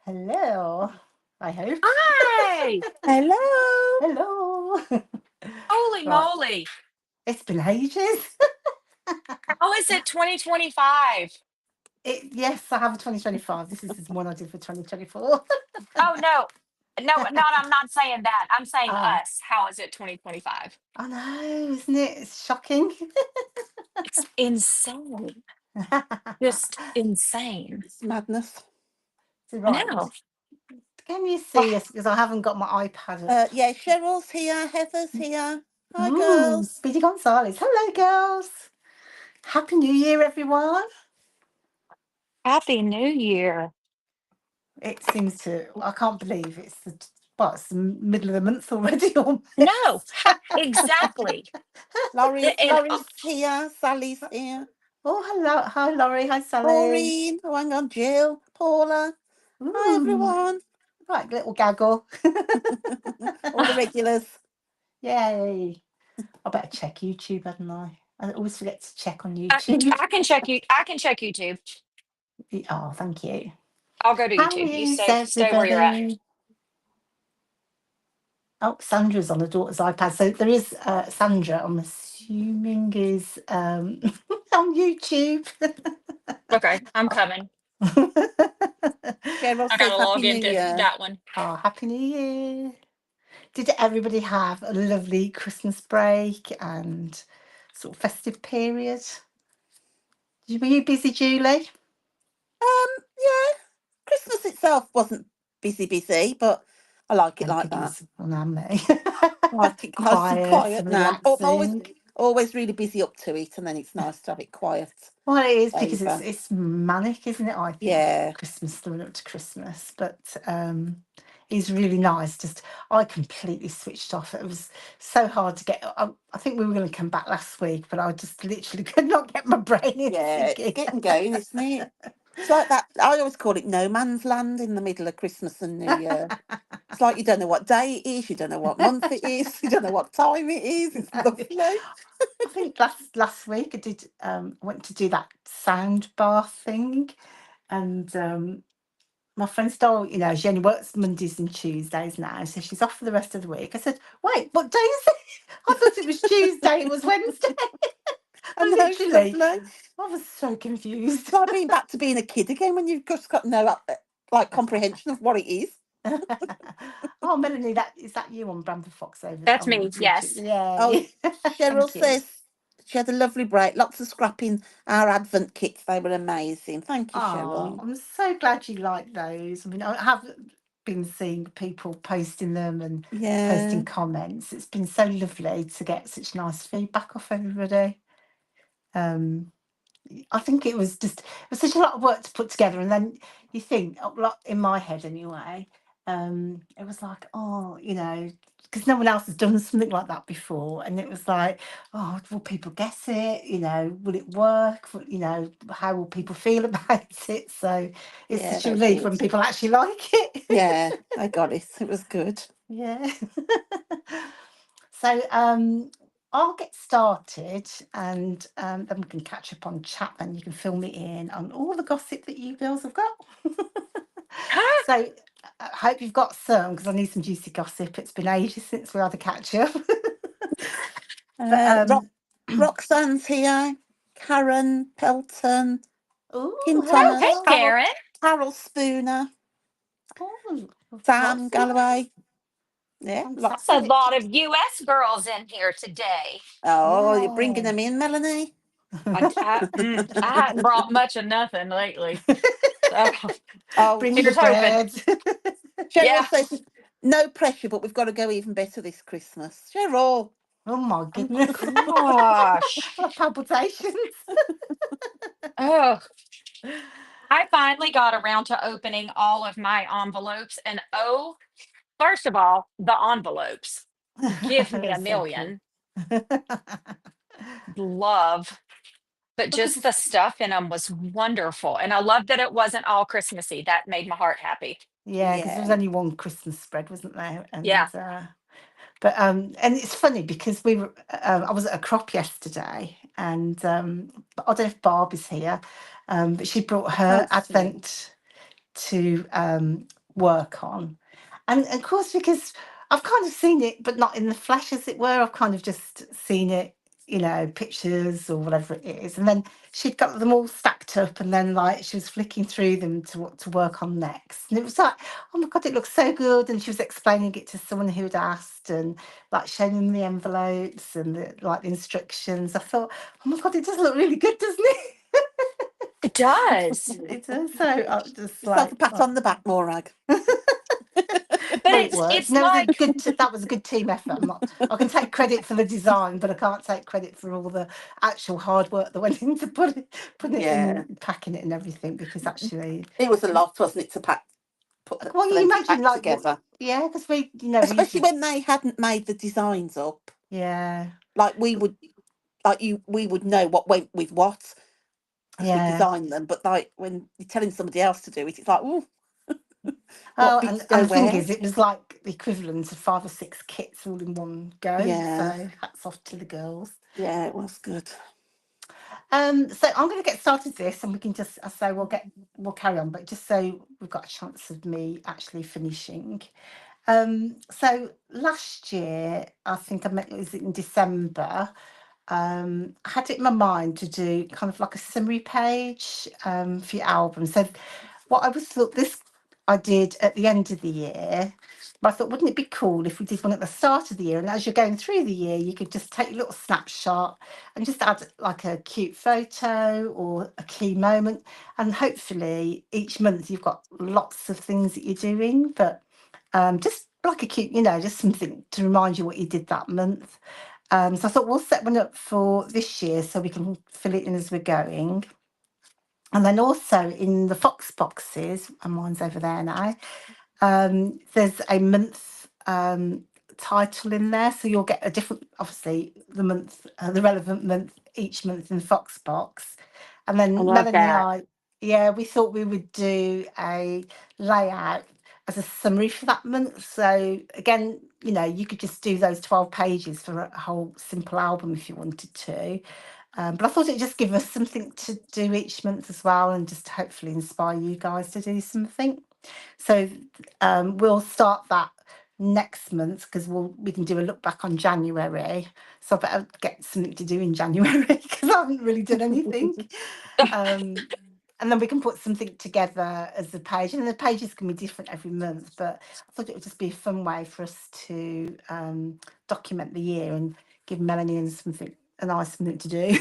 Hello, I hope. Hi! Hello. Hello. Holy Right, moly. it's been ages. How is it 2025? Yes, I have a 2025. This is the one I did for 2024. Oh, no. No, I'm not saying that. I'm saying Ah, us. How is it 2025? I know, isn't it? It's shocking. It's insane. Just insane. It's madness. I Right, know. can you Oh, see us? Because I haven't got my iPad up. Yeah, Cheryl's here. Heather's here. Hi, girls. Speedy Gonzales. Hello, girls. Happy New Year, everyone. Happy New Year. It seems to, I can't believe it's the middle of the month already No, almost. exactly. And Laurie's here. Sally's here. Oh, hello. Hi, Laurie. Hi, Sally. Maureen. Oh, hang on. Jill. Paula. Hi, Mm, everyone. right, little gaggle. All the regulars. Yay. I better check YouTube, hadn't I? I always forget to check on I, YouTube. I can check you. I can check YouTube. Oh, thank you. I'll go to How YouTube. You is stay where you're at. everybody? Oh, Sandra's on the daughter's iPad. So there is Sandra, I'm assuming, is on YouTube. Okay, I'm coming. Cheryl I says gotta Happy log New into Year. that one. Oh, Happy New Year. Did everybody have a lovely Christmas break and sort of festive period? Were you busy, Julie? Yeah. Christmas itself wasn't busy, but I like it Don't like think it that. was on me. I like it nice and Quiet quiet and now. Oh, I'm relaxing. always really busy up to it, and then it's nice to have it quiet Well, it is because it's over. it's manic, isn't it? I think Yeah. Christmas, the run up to Christmas, but it's really nice. Just I completely switched off. It was so hard to get. I think we were going to come back last week, but I just literally could not get my brain into Yeah, it's it. getting going, isn't it? It's like that. I always call it no man's land in the middle of Christmas and New Year. It's like you don't know what day it is, you don't know what month it is, you don't know what time it is. It's lovely. I think last week I did went to do that sound bath thing, and my friend stole, she only works Mondays and Tuesdays now, so she's off for the rest of the week. I said, wait, what day is it? I thought it was Tuesday, it was Wednesday. I know, it's Literally, lovely. I was so confused. It's like being back to being a kid again when you've just got no comprehension of what it is. Oh, Melanie, that you on Bramble Fox over That's on me. YouTube? Yes. Oh, Yay. Cheryl Thank you. says she had a lovely break, lots of scrapping our Advent kits. They were amazing. Thank you, Oh, Cheryl. I'm so glad you like those. I mean, I have been seeing people posting them and Yeah, posting comments. It's been so lovely to get such nice feedback off everybody. Um, I think it was such a lot of work to put together, and then you think, like in my head anyway, it was like, oh, because no one else has done something like that before, and it was like, oh, will people guess it? Will it work? How will people feel about it? So it's yeah, such a they relief did. when people actually like it. Yeah, I got it. It was good. Yeah. So I'll get started and then we can catch up on chat and you can fill me in on all the gossip that you girls have got. Huh? So I hope you've got some because I need some juicy gossip. It's been ages since we had a catch up. But Roxanne's here. Karen Pelton, Kim oh, Oh, hello, hey, Thomas, girls. Karen. Carol Spooner, Oh, Sam lots of Galloway. Yeah, That's lots a of fantastic. it. lot of US girls in here today. Oh, you're bringing Yeah. them in, Melanie. I hadn't brought much of nothing lately. So Oh, Bring the here's hoping. bread. Cheryl Yeah. says no pressure, but we've got to go even better this Christmas. Cheryl. Oh my Oh, goodness. gosh. Palpitations. Oh, I finally got around to opening all of my envelopes. And oh, first of all, the envelopes. Give me They're a so cute. million. Love. But Because just the stuff in them was wonderful. And I love that it wasn't all Christmassy. That made my heart happy. there was Yeah. only one Christmas spread, wasn't there? Yeah. And it's funny because I was at a crop yesterday, and I don't know if Barb is here, but she brought her Can't see. Advent to work on. And of course, because I've kind of seen it, but not in the flesh, as it were. I've kind of just seen it, pictures or whatever it is. And then she'd got them all stacked up, and then like she was flicking through them to what to work on next. And it was like, oh my God, it looks so good. And she was explaining it to someone who'd asked, and like showing them the envelopes and the instructions. I thought, oh my God, it does look really good, doesn't it? It does. It does. So I was just Yourself a like, pat on the back, Morag. But well, it worked. it's No, it was a like, good. That was a good team effort. I'm not. I can take credit for the design, but I can't take credit for all the actual hard work that went into putting it Yeah. in, packing it, and everything. Because actually, It was a lot, wasn't it, to well, for you them to imagine pack together. together? Yeah, because we Especially usually, when they hadn't made the designs up. yeah, Like we would, we would know what went with what because we yeah. designed them. But like when you're telling somebody else to do it, it's like, oh, what Oh, bits and go the thing where? is, it was like the equivalent of 5 or 6 kits all in one go. Yeah, So hats off to the girls. yeah, it was good. So I'm going to get started this, and we can just, I say, we'll carry on, but just so we've got a chance of me actually finishing. So last year, I think it was in December. I had it in my mind to do kind of like a summary page for your album. So what I was thought this I did at the end of the year. But I thought, wouldn't it be cool if we did one at the start of the year? And as you're going through the year, you could just take a little snapshot and just add like a cute photo or a key moment. And hopefully each month you've got lots of things that you're doing, but just like a cute, just something to remind you what you did that month. So I thought we'll set one up for this year so we can fill it in as we're going. And then also in the Fox boxes, and mine's over there now, there's a month title in there. So you'll get a different, obviously, the relevant month each month in the Fox box. And I then love Melanie and that. I, yeah, we thought we would do a layout as a summary for that month. So again, you could just do those 12 pages for a whole simple album if you wanted to. But I thought it'd just give us something to do each month as well, and just hopefully inspire you guys to do something. So we'll start that next month because we can do a look back on January. So I better get something to do in January because I haven't really done anything. And then we can put something together as a page, and the pages can be different every month. But I thought it would just be a fun way for us to document the year and give Melanie and a nice something to do.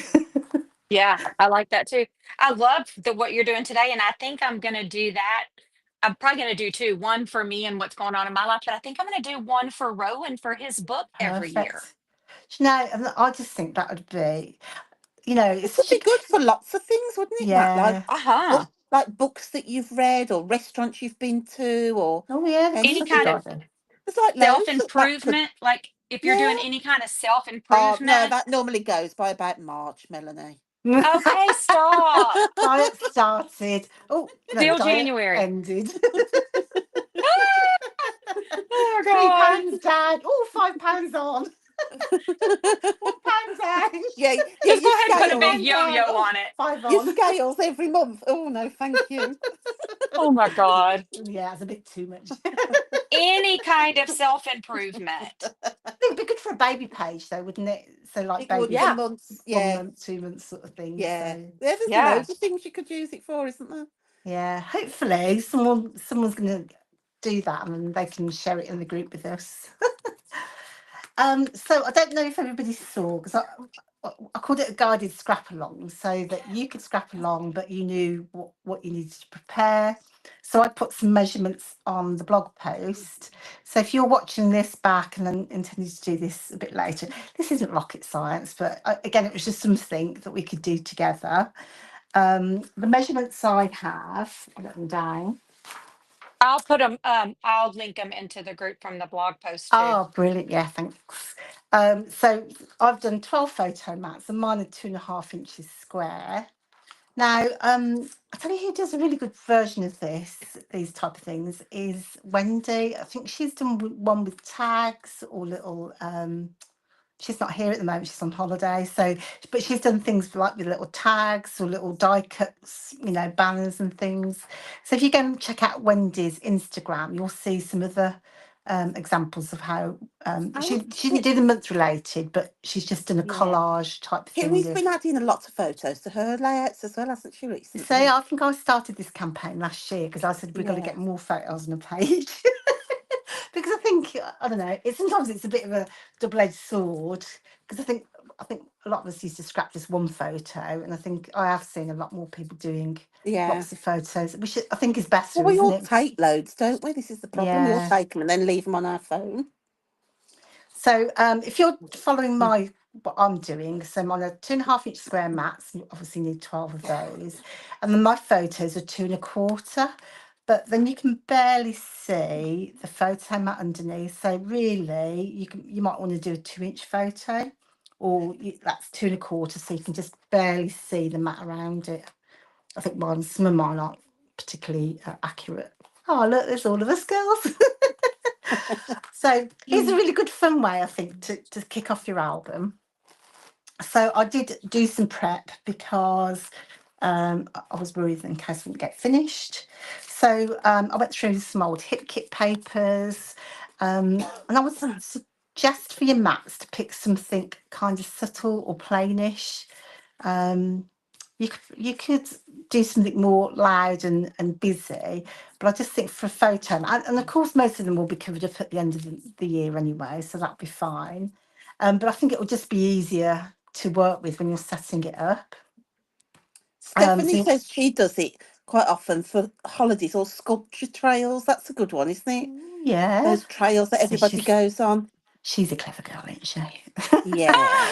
Yeah, I like that too. I love what you're doing today, and I think I'm gonna do that. I'm probably gonna do two, one for me and what's going on in my life, but I think I'm gonna do one for Rowan for his book every year. Perfect. And I just think that would be, It it's would such a be good for lots of things, wouldn't it, Matt? yeah. Uh-huh. Like books that you've read or restaurants you've been to or Oh yeah, that's Any such a kind good anything. of idea. There's like loads that could, self-improvement, like if you're yeah. doing any kind of self Oh no, improvement. that normally goes by about March, Melanie. Okay, stop. Diet started. Oh no, Still diet January. ended. Oh my God. £3 down. Oh, £5 on. £1 down. Yeah, yeah, Just go your ahead and put a big scales. £1 yo-yo down. Oh, on it. 5 Your on. scales every month. Oh no, thank you. Oh my God. Yeah, it's a bit too much. Any kind of self-improvement. It'd be good for a baby page though, wouldn't it? So like It would babies for Yeah. months. 1 Yeah, month, 2 months sort of thing. yeah. So Yeah, there's Yeah. loads of things you could use it for, isn't there? yeah, hopefully someone's gonna do that and they can share it in the group with us. So I don't know if everybody saw because I called it a guided scrap along so that you could scrap along, but you knew what you needed to prepare. So I put some measurements on the blog post. So if you're watching this back and then intending to do this a bit later, this isn't rocket science, but again, it was just something that we could do together. The measurements I have, I'll let them down. I'll put them, I'll link them into the group from the blog post too. Oh, brilliant. Yeah, thanks. So I've done 12 photo mats and mine are 2.5 inches square. Now, I tell you who does a really good version of these type of things is Wendy. I think she's done one with tags or little she's not here at the moment. She's on holiday. So, but she's done things like with little tags or little die cuts, you know, banners and things. So if you go and check out Wendy's Instagram, you'll see some of the examples of how she didn't do the month related, but she's just done a Yeah. collage type Kiwi's thing of. been adding a lot of photos to her layouts as well, hasn't she, So recently? I think I started this campaign last year because I said we've got to Yeah. get more photos on a page. Because I think, I don't know, sometimes it's a bit of a double-edged sword, because I think a lot of us used to scrap just one photo, and I think I have seen a lot more people doing Yeah. lots of photos, which I think is Well, better, we isn't all it? take loads, don't we? This is the problem. We all Yeah. take them and then leave them on our phone. So if you're following what I'm doing, so I'm on a 2.5-inch square mats, you obviously need 12 of those, and then my photos are 2.25, but then you can barely see the photo mat underneath. So really, you might want to do a 2-inch photo, or that's 2.25, so you can just barely see the mat around it. I think some of mine aren't particularly accurate. Oh look, there's all of us girls. So here's a really good fun way, I think, to kick off your album. So I did do some prep because I was worried in case it wouldn't get finished. So I went through some old hip kit papers, and I would suggest for your mats to pick something kind of subtle or plainish. You could do something more loud and busy, but I just think for a photo, and of course most of them will be covered up at the end of the year anyway, so that'll be fine. But I think it will just be easier to work with when you're setting it up. Stephanie says she does it quite often for holidays or sculpture trails. That's a good one, isn't it? Yeah, Those trails that so everybody goes on. she's a clever girl, isn't she? Yeah.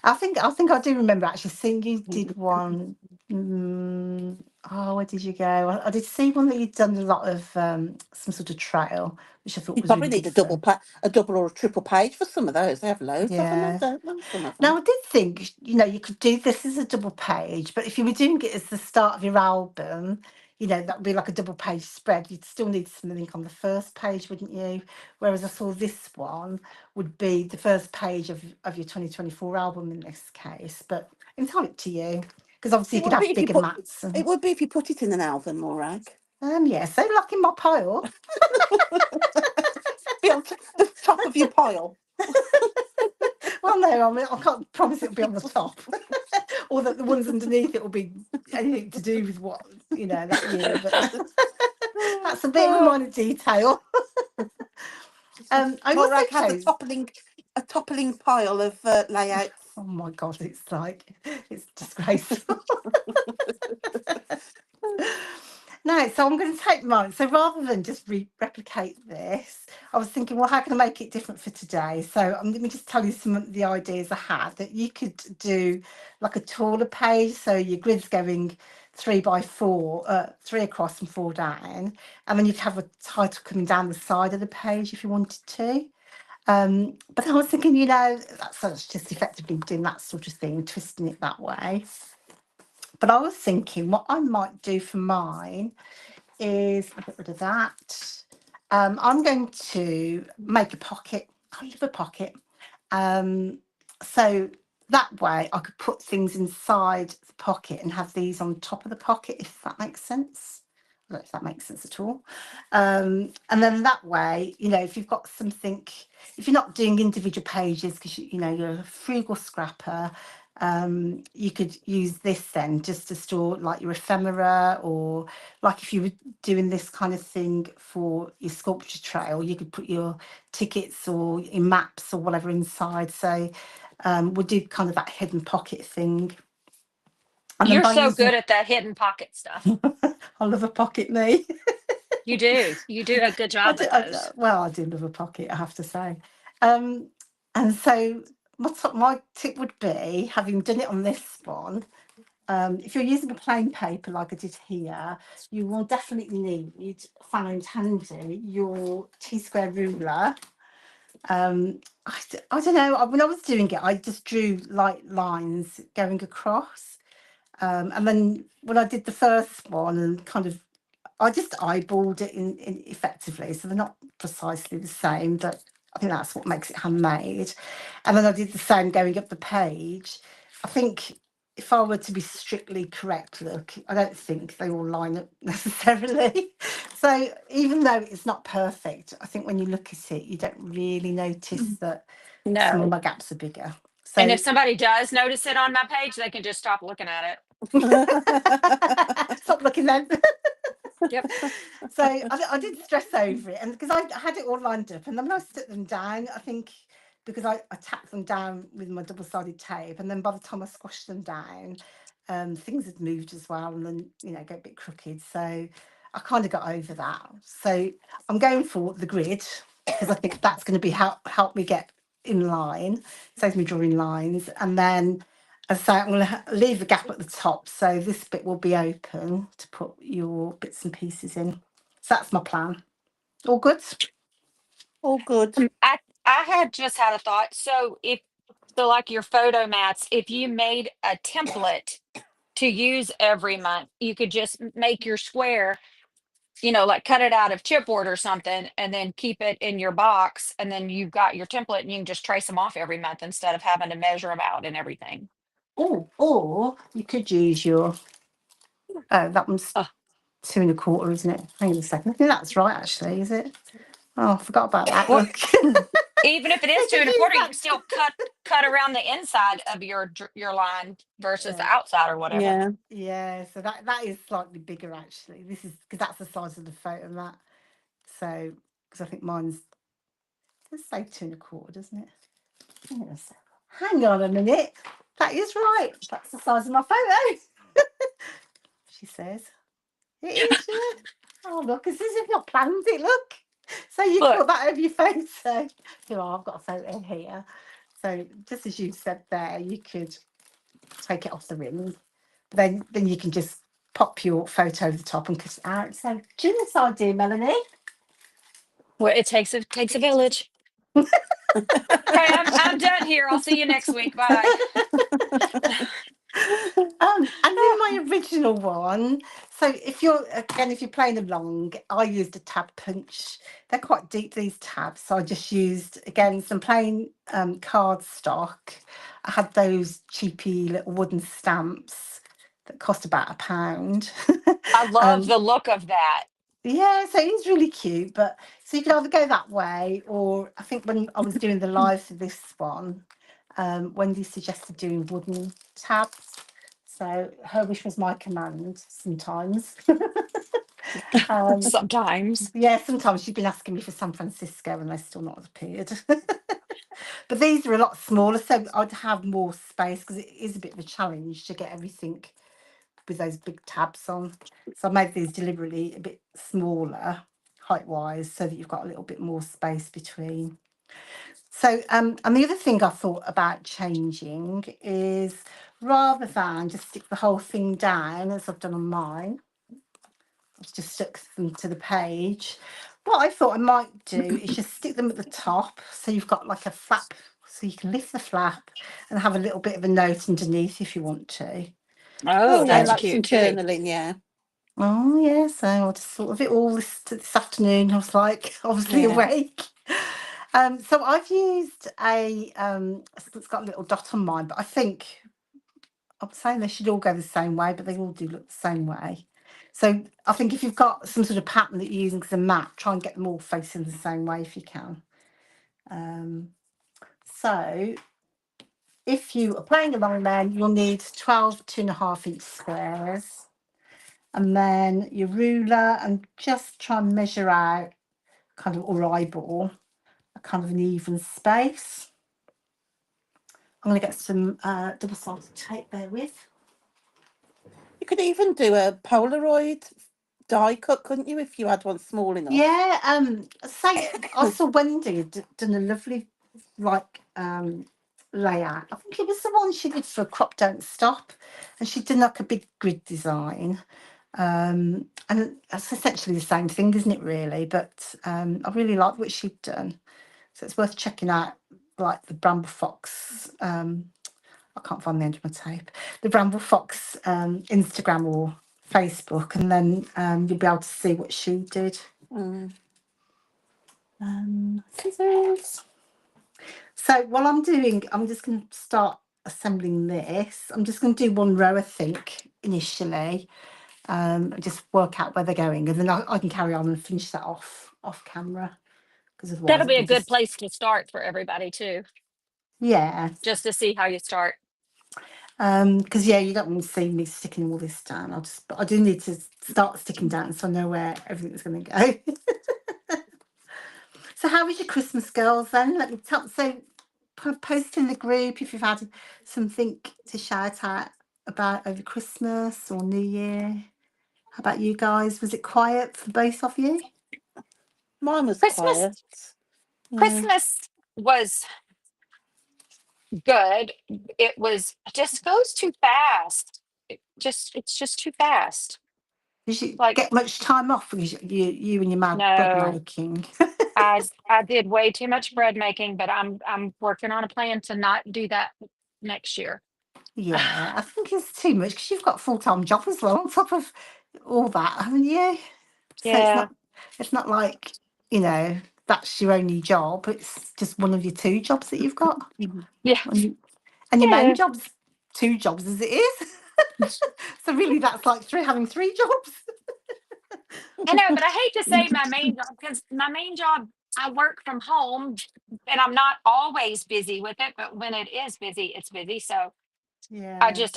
I think I do remember actually seeing you did one. Where did you go? I did see one that you'd done a lot of some sort of trail, which I thought You was probably really need good a double fun. a double or a triple page for some of those. They have loads of them, Yeah. don't they? Some of Now them. I did think, you could do this as a double page, but if you were doing it as the start of your album, that would be like a double page spread. You'd still need something on the first page, wouldn't you? Whereas I saw this one would be the first page of your 2024 album in this case, but entirely up to you. Because obviously It you could would be have if you bigger put mats it and would be if you put it in an album, Morag. yeah, so like in my pile. Be on the top of your pile. Well, no, I mean I can't promise it'll be on the top, or that the ones underneath it will be anything to do with what that year. But that's a bit of a minor detail. I also Morag has chose. a toppling pile of layouts. Oh my god, it's disgraceful. No, so I'm going to take mine. So rather than just replicate this, I was thinking, well, how can I make it different for today? So let me just tell you some of the ideas I had, that you could do like a taller page. So your grid's going 3x4, 3 across and 4 down. And then you'd have a title coming down the side of the page if you wanted to. But I was thinking, that's just effectively doing that sort of thing, twisting it that way. But I was thinking what I might do for mine is I'll get rid of that. I'm going to make a pocket. I love a pocket. So that way I could put things inside the pocket and have these on top of the pocket, if that makes sense. I don't know if that makes sense at all. And then that way, if you've got something, if you're not doing individual pages because you're a frugal scrapper, you could use this then just to store like your ephemera, or like if you were doing this kind of thing for your sculpture trail, you could put your tickets or your maps or whatever inside. So we'll do kind of that hidden pocket thing. And then You're by so using, good at that hidden pocket stuff. I love a pocket me. You do. You do a good job with those. I do love a pocket, I have to say. And so my tip would be, having done it on this one, if you're using a plain paper like I did here, you will definitely need, found handy, your T-square ruler. I don't know, when I was doing it, I just drew light lines going across. And then when I did the first one and I just eyeballed it in effectively, so they're not precisely the same, but I think that's what makes it handmade. And then I did the same going up the page. I think if I were to be strictly correct, look, I don't think they all line up necessarily. So even though it's not perfect, I think when you look at it, you don't really notice that some of No. my gaps are bigger. And So if somebody does notice it on my page, they can just stop looking at it. stop looking then. Yep. So I did stress over it, and because I had it all lined up, and then when I set them down, I think because I tacked them down with my double-sided tape, and then by the time I squashed them down, things had moved as well, and then get a bit crooked. So I kind of got over that. So I'm going for the grid because I think that's going to be help me get in line, saves me drawing lines, and then. As I say, I'm going to leave a gap at the top, so this bit will be open to put your bits and pieces in. So that's my plan. All good? All good. I had just had a thought. So like your photo mats, if you made a template to use every month, you could just make your square, like cut it out of chipboard or something, and then keep it in your box, and then you've got your template, and you can just trace them off every month instead of having to measure them out and everything. Oh, or you could use your. Oh, that one's Oh. 2 1/4, isn't it? Hang on a second. I think that's right, actually, is it? Oh, I forgot about that. Well, Look. even if it is 2 could use 1/4, you that. can still cut around the inside of your line versus the Yeah. outside or whatever. Yeah. Yeah, so that is slightly bigger, actually. This is because that's the size of the photo mat. So, because I think mine's, let's say 2 1/4, doesn't it? Hang on a minute. That is right. That's the size of my photo. She says. It is, yeah. Oh, look, it's as if I planned it, look. So you Look. put that over your photo. I've got a photo here. So just as you said there, you could take it off the ring. Then you can just pop your photo over the top and cut it out. So genius idea, Melanie. Well, it takes a village. Okay, I'm done here. I'll see you next week. Bye. And then my original one. So if you're playing along, I used a tab punch. They're quite deep, these tabs. So I just used again some plain cardstock. I had those cheapy little wooden stamps that cost about £1. I love the look of that. Yeah, so it's really cute. But so you can either go that way, or I think when I was doing the live for this one, Wendy suggested doing wooden tabs. So her wish was my command sometimes. Sometimes. Yeah, sometimes she's been asking me for San Francisco and they've still not appeared. But these are a lot smaller, so I'd have more space because it is a bit of a challenge to get everything with those big tabs on. So I made these deliberately a bit smaller height-wise so that you've got a little bit more space between. So, and the other thing I thought about changing is rather than just stick the whole thing down as I've done on mine, I've just stuck them to the page. What I thought I might do is just stick them at the top so you've got like a flap, so you can lift the flap and have a little bit of a note underneath if you want to. Oh, Yeah, that's like some cute too. journaling, yeah. Oh, yeah, so I just thought of it all this afternoon. I was like, obviously Yeah. awake. So I've used it's got a little dot on mine, but I think I'm saying they should all go the same way, but they all do look the same way. So I think if you've got some sort of pattern that you're using as a mat, try and get them all facing the same way if you can. So if you are playing along then, you'll need 12 2.5 inch squares. And then your ruler, and just try and measure out kind of, or eyeball, a kind of an even space. I'm going to get some double-sided tape there with. You could even do a Polaroid die cut, couldn't you, if you had one small enough? Yeah, I saw Wendy had done a lovely layout. I think it was the one she did for Crop Don't Stop, and she'd done like a big grid design. And it's essentially the same thing, isn't it, really? But I really like what she'd done. So it's worth checking out, like the Bramble Fox. I can't find the end of my tape. The Bramble Fox Instagram or Facebook, and then you'll be able to see what she did. Mm. Scissors. So while I'm just going to start assembling this. I'm just going to do one row, I think, initially. Just work out where they're going, and then I can carry on and finish that off camera, because otherwise That'll it'll be be a good just, place to start for everybody too, yeah. just to see how you start. Because yeah, you don't want to see me sticking all this down. But I do need to start sticking down so I know where everything's going to go. So how was your Christmas, girls? Then let me tell. So post in the group if you've had something to shout out about over Christmas or New Year. How about you guys? Was it quiet for both of you? Mine was Christmas, quiet. Yeah. Christmas was good. It was just goes too fast. It's just too fast. Did you Like, get much time off because you and your mad bread no, making? I did way too much bread making, but I'm working on a plan to not do that next year. Yeah, I think it's too much because you've got a full-time job as well on top of all that, haven't you? So Yeah, it's not like, you know, that's your only job. It's just one of your two jobs that you've got. Mhm. yeah, And your main yeah. job's two jobs as it is. So really that's like having three jobs. I know, but I hate to say my main job, because my main job, I work from home and I'm not always busy with it, but when it is busy, it's busy. So Yeah.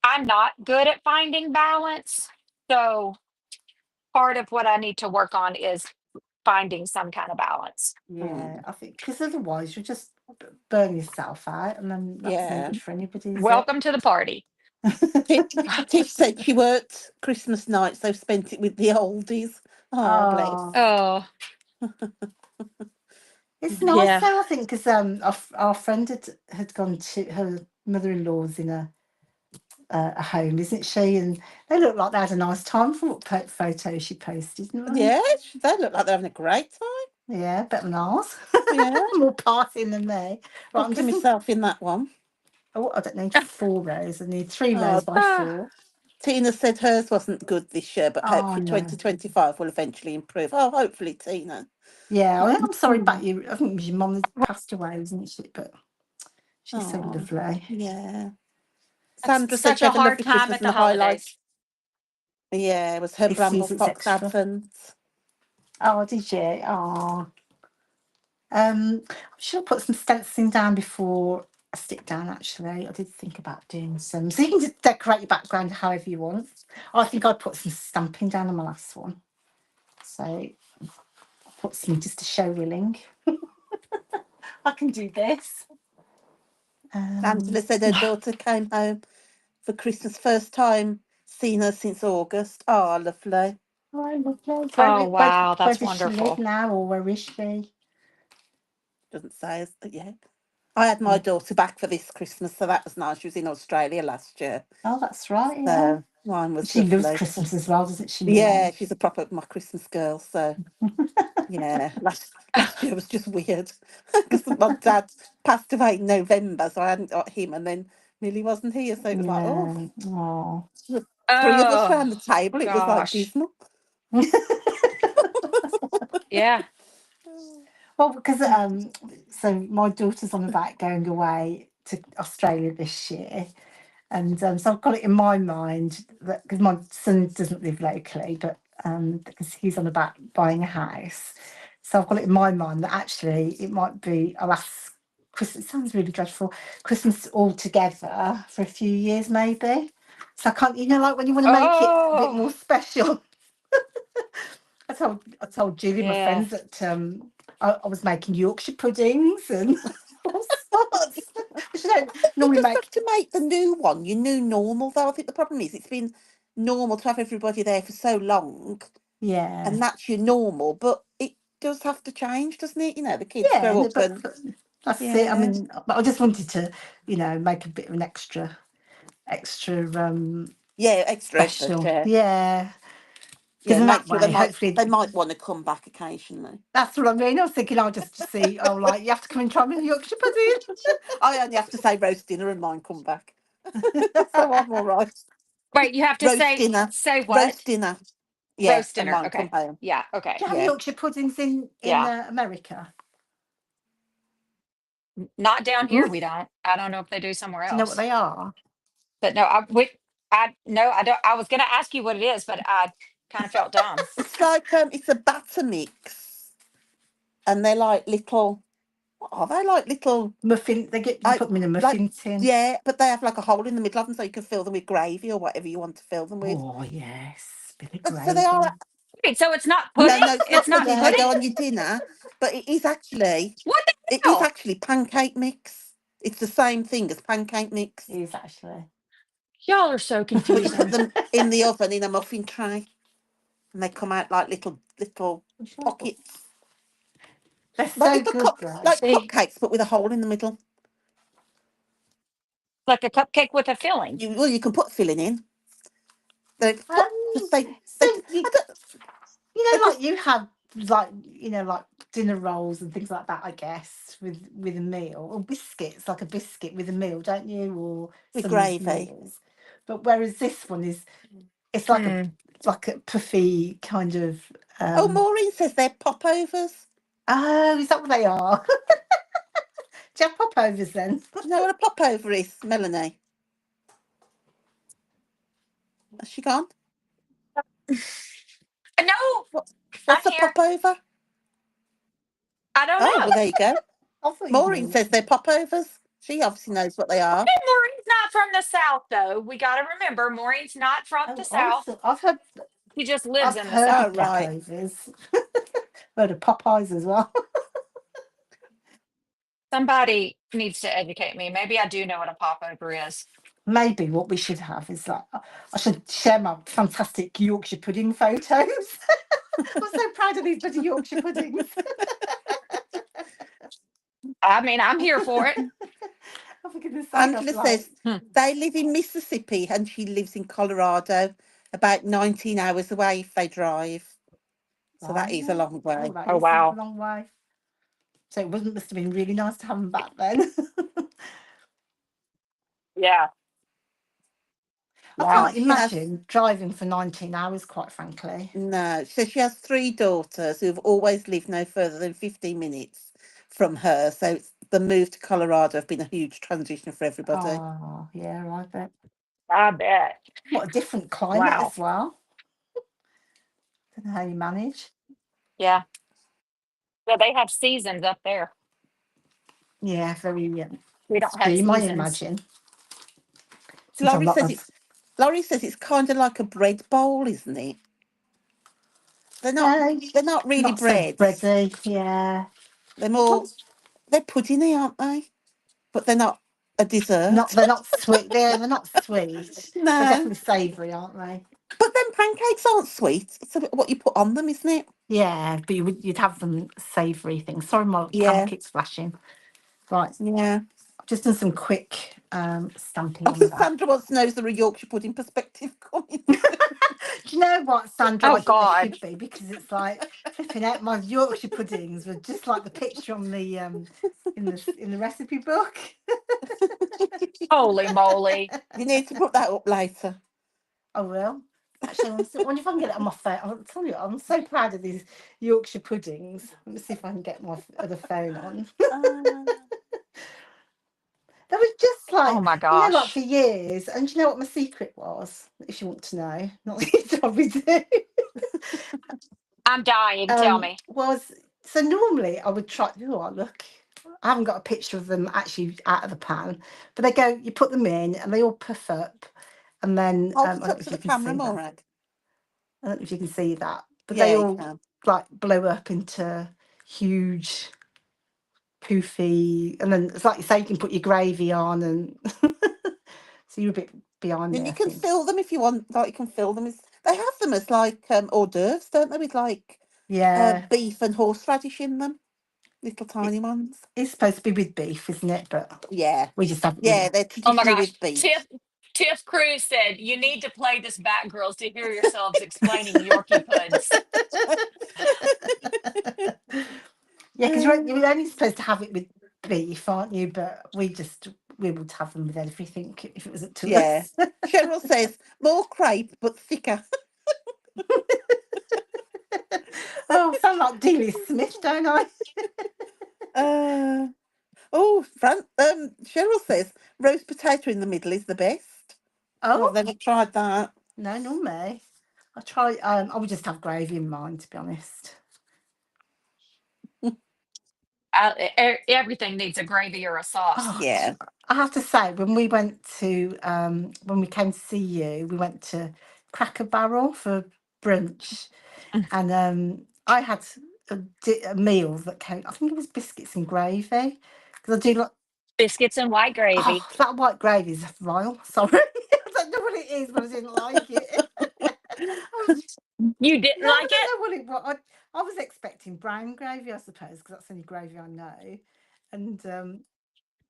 I'm not good at finding balance. So part of what I need to work on is finding some kind of balance. Yeah, I think because otherwise you'll just burn yourself out, and then that's no Yeah. good for anybody, is it? Welcome to the party. Tish said she worked Christmas night, so spent it with the oldies. Oh, bless. Oh, Oh, it's nice yeah. though, I think, because our friend had gone to her mother-in-law's in a home, isn't she? And they looked like they had a nice time from what photos she posted, didn't they? Yeah, they look like they're having a great time. Yeah, better than ours. Yeah, More partying than me. Right, I'm booking just. myself in that one. Oh, I don't need 4 rows. I need 3 rows Oh, by Ah, 4. Tina said hers wasn't good this year, but Oh hopefully no. 2025 will eventually improve. Oh, hopefully, Tina. Yeah, I'm sorry about you. I think it was your mum that passed away, wasn't she? But she's so Oh, lovely. yeah. that's Sandra said such she a had a hard lovely time Christmas, at and the the highlight, holidays. yeah, it was her This bramble season's fox extra. advent. Oh, did you? Oh. I'm sure I put some stenciling down before I stick down, actually. I did think about doing some. So you can just decorate your background however you want. I think I put some stamping down on my last one. So I put some just to show willing. I can do this. Angela said her daughter came home for Christmas, first time seen her since August. Oh, lovely. Oh, lovely. Oh, wow, Where that's does she live wonderful. now, or where is she? Doesn't say us, but yeah. I had my daughter back for this Christmas, so that was nice. She was in Australia last year. Oh, that's right, yeah. So mine was She loves lovely. Christmas as well, doesn't she, Yeah, Melanie? she's a proper my Christmas girl. So yeah, last year was just weird because my dad passed away in November, so I hadn't got him, and then Millie wasn't here, so it was like, oh, Yeah. Oh. the three of us Oh, around the table. It was like gosh. dismal. Yeah. Well, because so my daughter's on about going away to Australia this year, and so I've got it in my mind that because my son doesn't live locally, but because he's on about buying a house, so I've got it in my mind that actually it might be our last Christmas. It sounds really dreadful. Christmas all together for a few years, maybe. So I can't, like when you want to make it a bit Oh, more special. I told Julie, my yeah. friends, that I was making Yorkshire puddings and all sorts. Which I don't You normally just make. have to make the new one your new normal, though. I think the problem is it's been normal to have everybody there for so long, Yeah, and that's your normal, but it does have to change, doesn't it? The kids yeah, grow no, up and but that's it. I yeah, mean, but I just wanted to, make a bit of an extra yeah, extra effort, special. yeah. Yeah, because Yeah, in make that sure they way, might hopefully, they might want to come back occasionally. that's what I mean. I was thinking I'll just see. Oh, like you have to come and try my Yorkshire I only have to say roast dinner and mine come back. pudding. So I'm all right. Wait, you have to Roast dinner. say Roast what? dinner. Yeah, Roast and dinner. mine come Okay. home. Yeah. Okay. Do you have Yeah. Yorkshire puddings in Yeah. America? Not down here, we don't. I don't know if they do somewhere Do you know what else. they are? But no, I no, I don't. I was going to ask you what it is, but I kind of felt dumb. It's like it's a batter mix, and they're like little. What are they like little? Muffin. You put them in a like muffin tin. yeah, but they have like a hole in the middle of them, so you can fill them with gravy or whatever you want to fill them with. Oh yes, bit of So they are. gravy. Wait, so it's not No, pudding? no, it's It's not not pudding. They pudding? go on your dinner, but it is actually. What the It is hell? actually pancake mix. It's the same thing as pancake mix. It is actually. Y'all are so You put confusing. them in the oven in a muffin tray, and they come out like little pockets, They're like so little good, though. like See, cupcakes, but with a hole in the middle. like a cupcake with a filling. You can put filling in. They put because So I don't, they like just you have like like dinner rolls and things like that, I guess, with a meal, or biscuits, like a biscuit with a meal, don't you? Or with some with gravy. meals. But whereas this one it's like Hmm. a puffy kind of. Oh, Maureen says they're popovers. Oh, is that what they are? Do you have popovers then? Do you know what a popover is, Melanie? Has she gone? No, I'm What's a here. popover? I don't Oh, well, know. there you go. I thought you Maureen knew. says they're popovers. She obviously knows what they are. Maureen's not from the South, though. We got to remember, Maureen's not from the South. She just lives I've in the heard South. Oh, of right. popovers. Heard of Popeyes as well. Somebody needs to educate me. Maybe I do know what a popover is. Maybe what we should have is like I should share my fantastic Yorkshire pudding photos. I'm so proud of these bloody Yorkshire puddings. I mean, I'm here for it. Oh, for goodness sake, Angela I've like says they live in Mississippi and she lives in Colorado, about 19 hours away if they drive. So that is a long way. Oh, that Oh, is wow. a long way. So it must have been really nice to have them back then. Yeah. I Wow. can't And she has, imagine driving for 19 hours, quite frankly. no, so she has 3 daughters who've always lived no further than 15 minutes from her. So the move to Colorado have been a huge transition for everybody. Oh, yeah, I bet. I bet. What a different climate Wow. as well. Don't know how you manage. Yeah. Yeah, they have seasons up there. Yeah, very We don't have extreme, I seasons. imagine. Seems a lot of Laurie says it's kind of like a bread bowl, isn't it? They're not really not so breads. bready. Yeah, They're more they're puddingy, aren't they? But they're not a dessert. they're not sweet. They're not sweet. They're No. definitely savoury, aren't they? But then pancakes aren't sweet. It's a bit what you put on them, isn't it? Yeah, but you'd have them savoury things. Sorry, my Yeah. camera keeps flashing. Right, Yeah. I've just done some quick stamping I on think that. Sandra wants to know is there a Yorkshire pudding perspective coming? Do you know what, Sandra? Oh, I think there God. should be, because it's like flipping out. My Yorkshire puddings were just like the picture on the in the recipe book. Holy moly. You need to put that up later. I will. Actually, I wonder if I can get it on my phone. I'll tell you, I'm so proud of these Yorkshire puddings. Let me see if I can get my other phone on. They were just like, Oh, my like gosh. for years. And do you know what my secret was? If you want to know, not that you probably do. I'm dying. Tell me. Was so normally I would try. Oh, look, I haven't got a picture of them actually out of the pan, but they go. You put them in, and they all puff up, and then Hold I it don't know up if to you the can camera, see that. Morag. I don't know if you can see that, but Yeah, they you all can. like blow up into huge, poofy, and then it's like you say, you can put your gravy on, and so you're a bit behind And me, you I can think. fill them if you want. Like you can fill them as they have them as like hors d'oeuvres, don't they? With like Yeah, beef and horseradish in them, little it, tiny ones. it's supposed to be with beef, isn't it? But Yeah, we just have yeah, they're Oh, my traditionally gosh. with beef. Tiff Cruz said, you need to play this back, girls, to hear yourselves explaining Yorkie puds. Yeah, because you're only supposed to have it with beef, aren't you? But we would have them with everything if it was up to Yeah. us. Cheryl says more crepe but thicker. Oh, I sound like Dealey Smith, don't I? Uh, Oh, Cheryl says roast potato in the middle is the best. Oh, I've never tried that. no, not me. I try. I would just have gravy in mine, to be honest. Everything needs a gravy or a sauce. Oh, Yeah. I have to say, when we went to when we came to see you, we went to Cracker Barrel for brunch, and I had a meal that came. I think it was biscuits and gravy because I do like. Biscuits and white gravy. Oh, that white gravy is vile. Sorry, I don't know what it is, but I didn't like it. You didn't No, I like it? don't know what it was. I was expecting brown gravy, I suppose, because that's the only gravy I know. And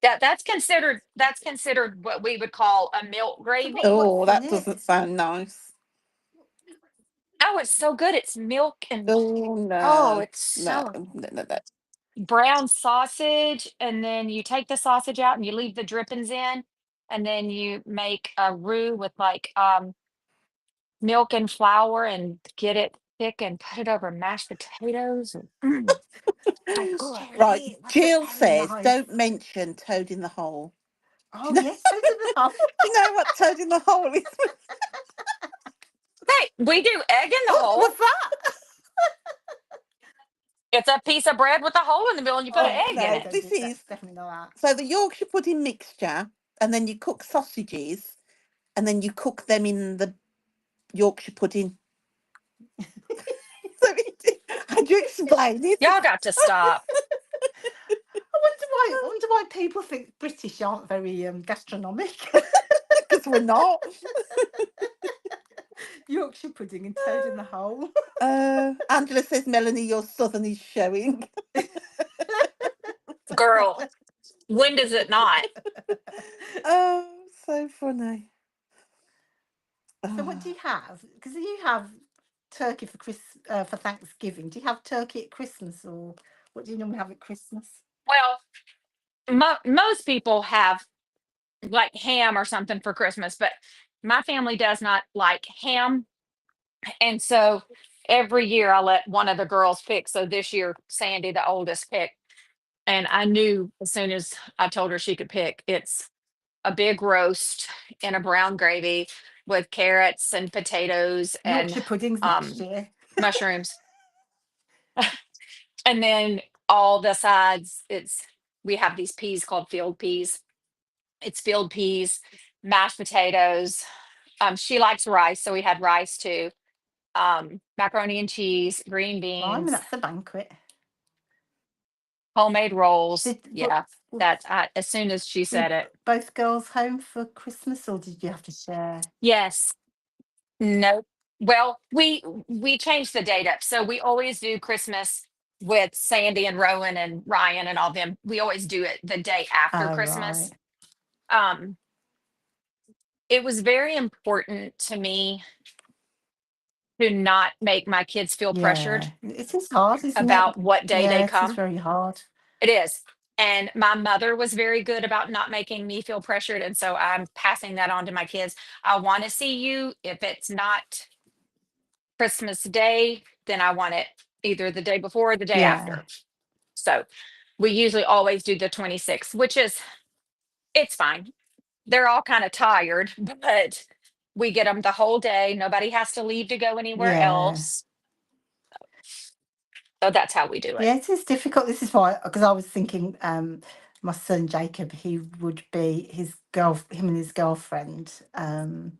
That's considered what we would call a milk so gravy. Oh, what's in that it? doesn't sound nice. Oh, it's so good. It's milk and Oh oh, no, it's no, so no. brown sausage, and then you take the sausage out and you leave the drippings in, and then you make a roux with like milk and flour and get it thick and put it over mashed potatoes. And, so good. Right, Cherry, what's it Jill very says nice? don't mention Toad in the Hole. Oh yes, so did the whole. Do you know what Toad in the Hole is? Hey, we do egg in the hole. What's that? It's a piece of bread with a hole in the middle, and you put an Oh egg in No, it. this is definitely not that. so the Yorkshire pudding mixture, and then you cook sausages, and then you cook them in the Yorkshire pudding. So how do you explain it? Y'all got to stop. I wonder why people think British aren't very gastronomic. Because we're not. Yorkshire pudding and Toad in the Hole. Angela says, Melanie, your southern is showing. Girl, when does it not? Oh, so funny. So what do you have? Because you have turkey for Thanksgiving. Do you have turkey at Christmas, or what do you normally have at Christmas? Well, most people have like ham or something for Christmas, but my family does not like ham. And so every year I let one of the girls pick. So this year, Sandy, the oldest, picked. And I knew as soon as I told her she could pick, it's a big roast in a brown gravy with carrots and potatoes and Yorkshire puddings next year. mushrooms. And then all the sides, we have these peas called field peas. It's field peas, mashed potatoes. She likes rice, so we had rice too. Macaroni and cheese, green Blimey, beans, that's a banquet. homemade rolls. Did Yeah, as soon as she said it. both girls home for Christmas, or did you have to share? Yes. No. Well, we changed the date up. So we always do Christmas with Sandy and Rowan and Ryan and all them. We always do it the day after Oh, Christmas. right. Um, it was very important to me to not make my kids feel pressured Yeah, it is hard, isn't it? about what day Yeah, they it is come. very hard. It is. And my mother was very good about not making me feel pressured. And so I'm passing that on to my kids. I want to see you. If it's not Christmas Day, then I want it either the day before or the day Yeah. after. So we usually always do the 26th, which is, it's fine. They're all kind of tired, but we get them the whole day. Nobody has to leave to go anywhere Yeah. else. So that's how we do it. Yeah, it is difficult. This is why, because I was thinking, my son Jacob, he would be him and his girlfriend are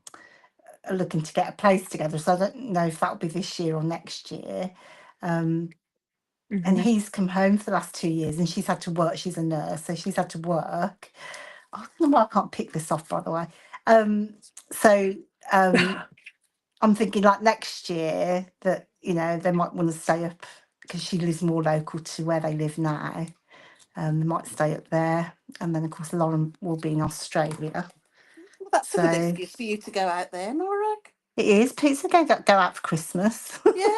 looking to get a place together. So I don't know if that'll be this year or next year. And Mhm. he's come home for the last 2 years, and she's had to work. She's a nurse, so she's had to work. I don't know why I can't pick this off, by the way. So I'm thinking like next year that, they might want to stay up because she lives more local to where they live now. They might stay up there. And then, of course, Lauren will be in Australia. Well, that's a good So excuse for you to go out there, Morag. it is. Pizza go out for Christmas. Yeah,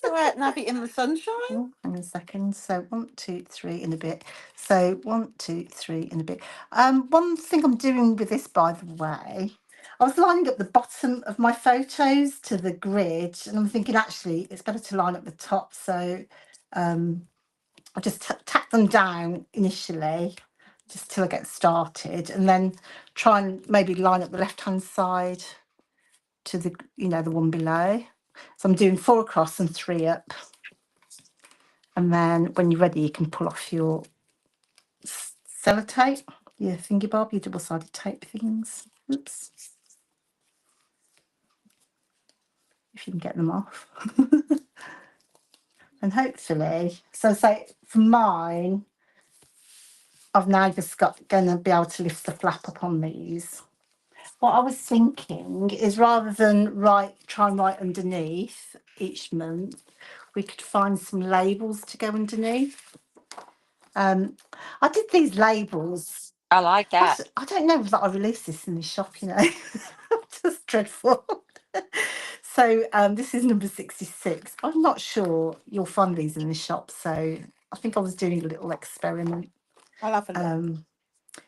go out and have it in the sunshine. Oh, hang on a second. So 1, 2, 3 in a bit. So 1, 2, 3 in a bit. One thing I'm doing with this, by the way, I was lining up the bottom of my photos to the grid, and I'm thinking actually it's better to line up the top. So I just tack them down initially, just till I get started, and then try and maybe line up the left-hand side to the, the one below. So I'm doing 4 across and 3 up. And then when you're ready, you can pull off your sellotape, your thingy bob, your double-sided tape things. Oops. If you can get them off. And hopefully, so say for mine, I've now just going to be able to lift the flap up on these. What I was thinking is rather than try and write underneath each month, we could find some labels to go underneath. I did these labels. I like that. I don't know that I released this in the shop, just dreadful. So this is number 66. I'm not sure you'll find these in the shop, so I think I was doing a little experiment. I'll have a look.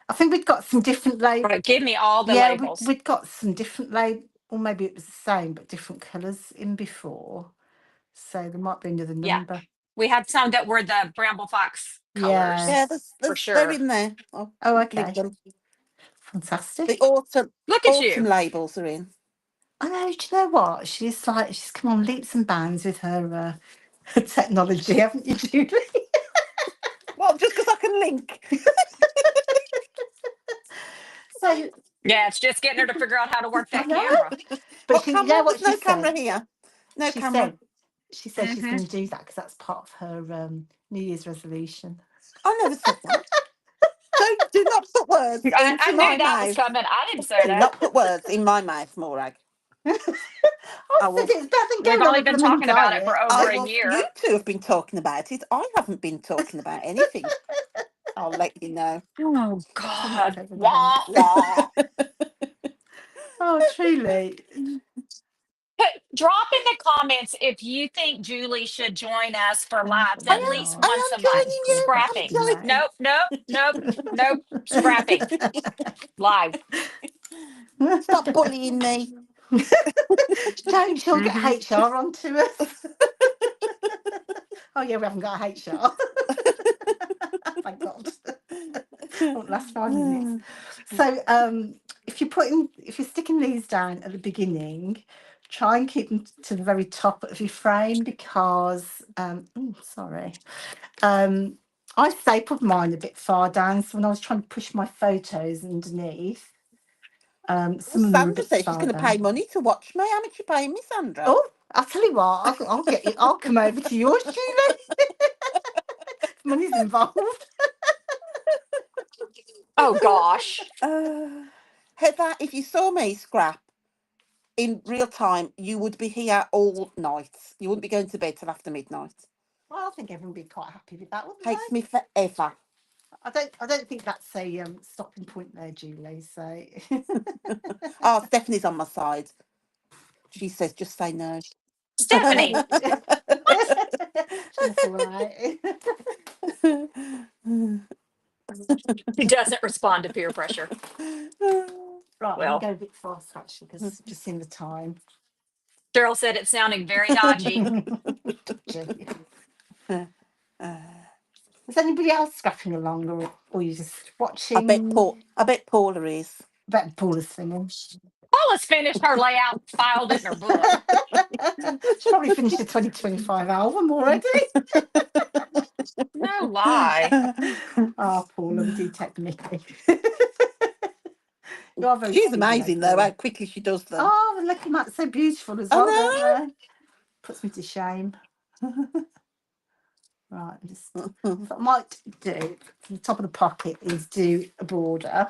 I think we've got some different labels. Right, give me all the labels. We'd got some different labels, or maybe it was the same but different colours in before. So there might be another number. Yeah. We had some that were the bramble fox colors. Yeah, for sure. They're in there. Oh, okay. Fantastic. The autumn Look at you. labels are in. I know. Do you know what? She's come on leaps and bounds with her technology, haven't you, Julie? Well, just because I can link. So yeah, it's just getting her to figure out how to work that camera. But camera? There's no camera here. No camera. She said she's going to do that because that's part of her New Year's resolution. I never said that. Do not put words into I my knew that mouth. was coming. I didn't say Do that. not put words in my mouth, Morag. I said it's better than going We've only on been a blooming talking about it diet. for over a year. You two have been talking about it. I haven't been talking about anything. I'll let you know. Oh God! Wah, wah. Oh, truly. Drop in the comments if you think Julie should join us for lives at least once a month. joining you. Scrapping. I'm Nope. Scrapping. Live. Stop bullying me. She'll get HR onto us. Oh yeah, we haven't got HR. Thank God. Won't last 5 minutes. So if you're sticking these down at the beginning, try and keep them to the very top of your frame because I stapled mine a bit far down, so when I was trying to push my photos underneath, some of them were a bit said far she's going to down. pay money to watch me. How much you paying me, Sandra? Oh, I'll tell you what, I'll get you. I'll come over to yours, Julie. Money's involved. Oh gosh. Heather, if you saw me scrap in real time, you would be here all night. You wouldn't be going to bed till after midnight. Well, I think everyone would be quite happy with that, wouldn't Takes they? me forever. I don't think that's a stopping point there, Julie. So Oh, Stephanie's on my side. She says, just say no. Stephanie. That's all right. She doesn't respond to peer pressure. Right, Well. I'll go a bit faster actually because just in the time. Cheryl said it's sounding very dodgy. Is anybody else scrapping along, or you just watching? I bet Paula is. I bet Paula's singing. Paula's finished her layout, filed it in her book. She's probably finished the 2025 album already. No lie. Oh, Paula, we do take the mickey. She's amazing though, how quickly she does them. Oh, the Lucky Mat's so beautiful as well, don't they? Puts me to shame. Right, what I might do from the top of the pocket is do a border.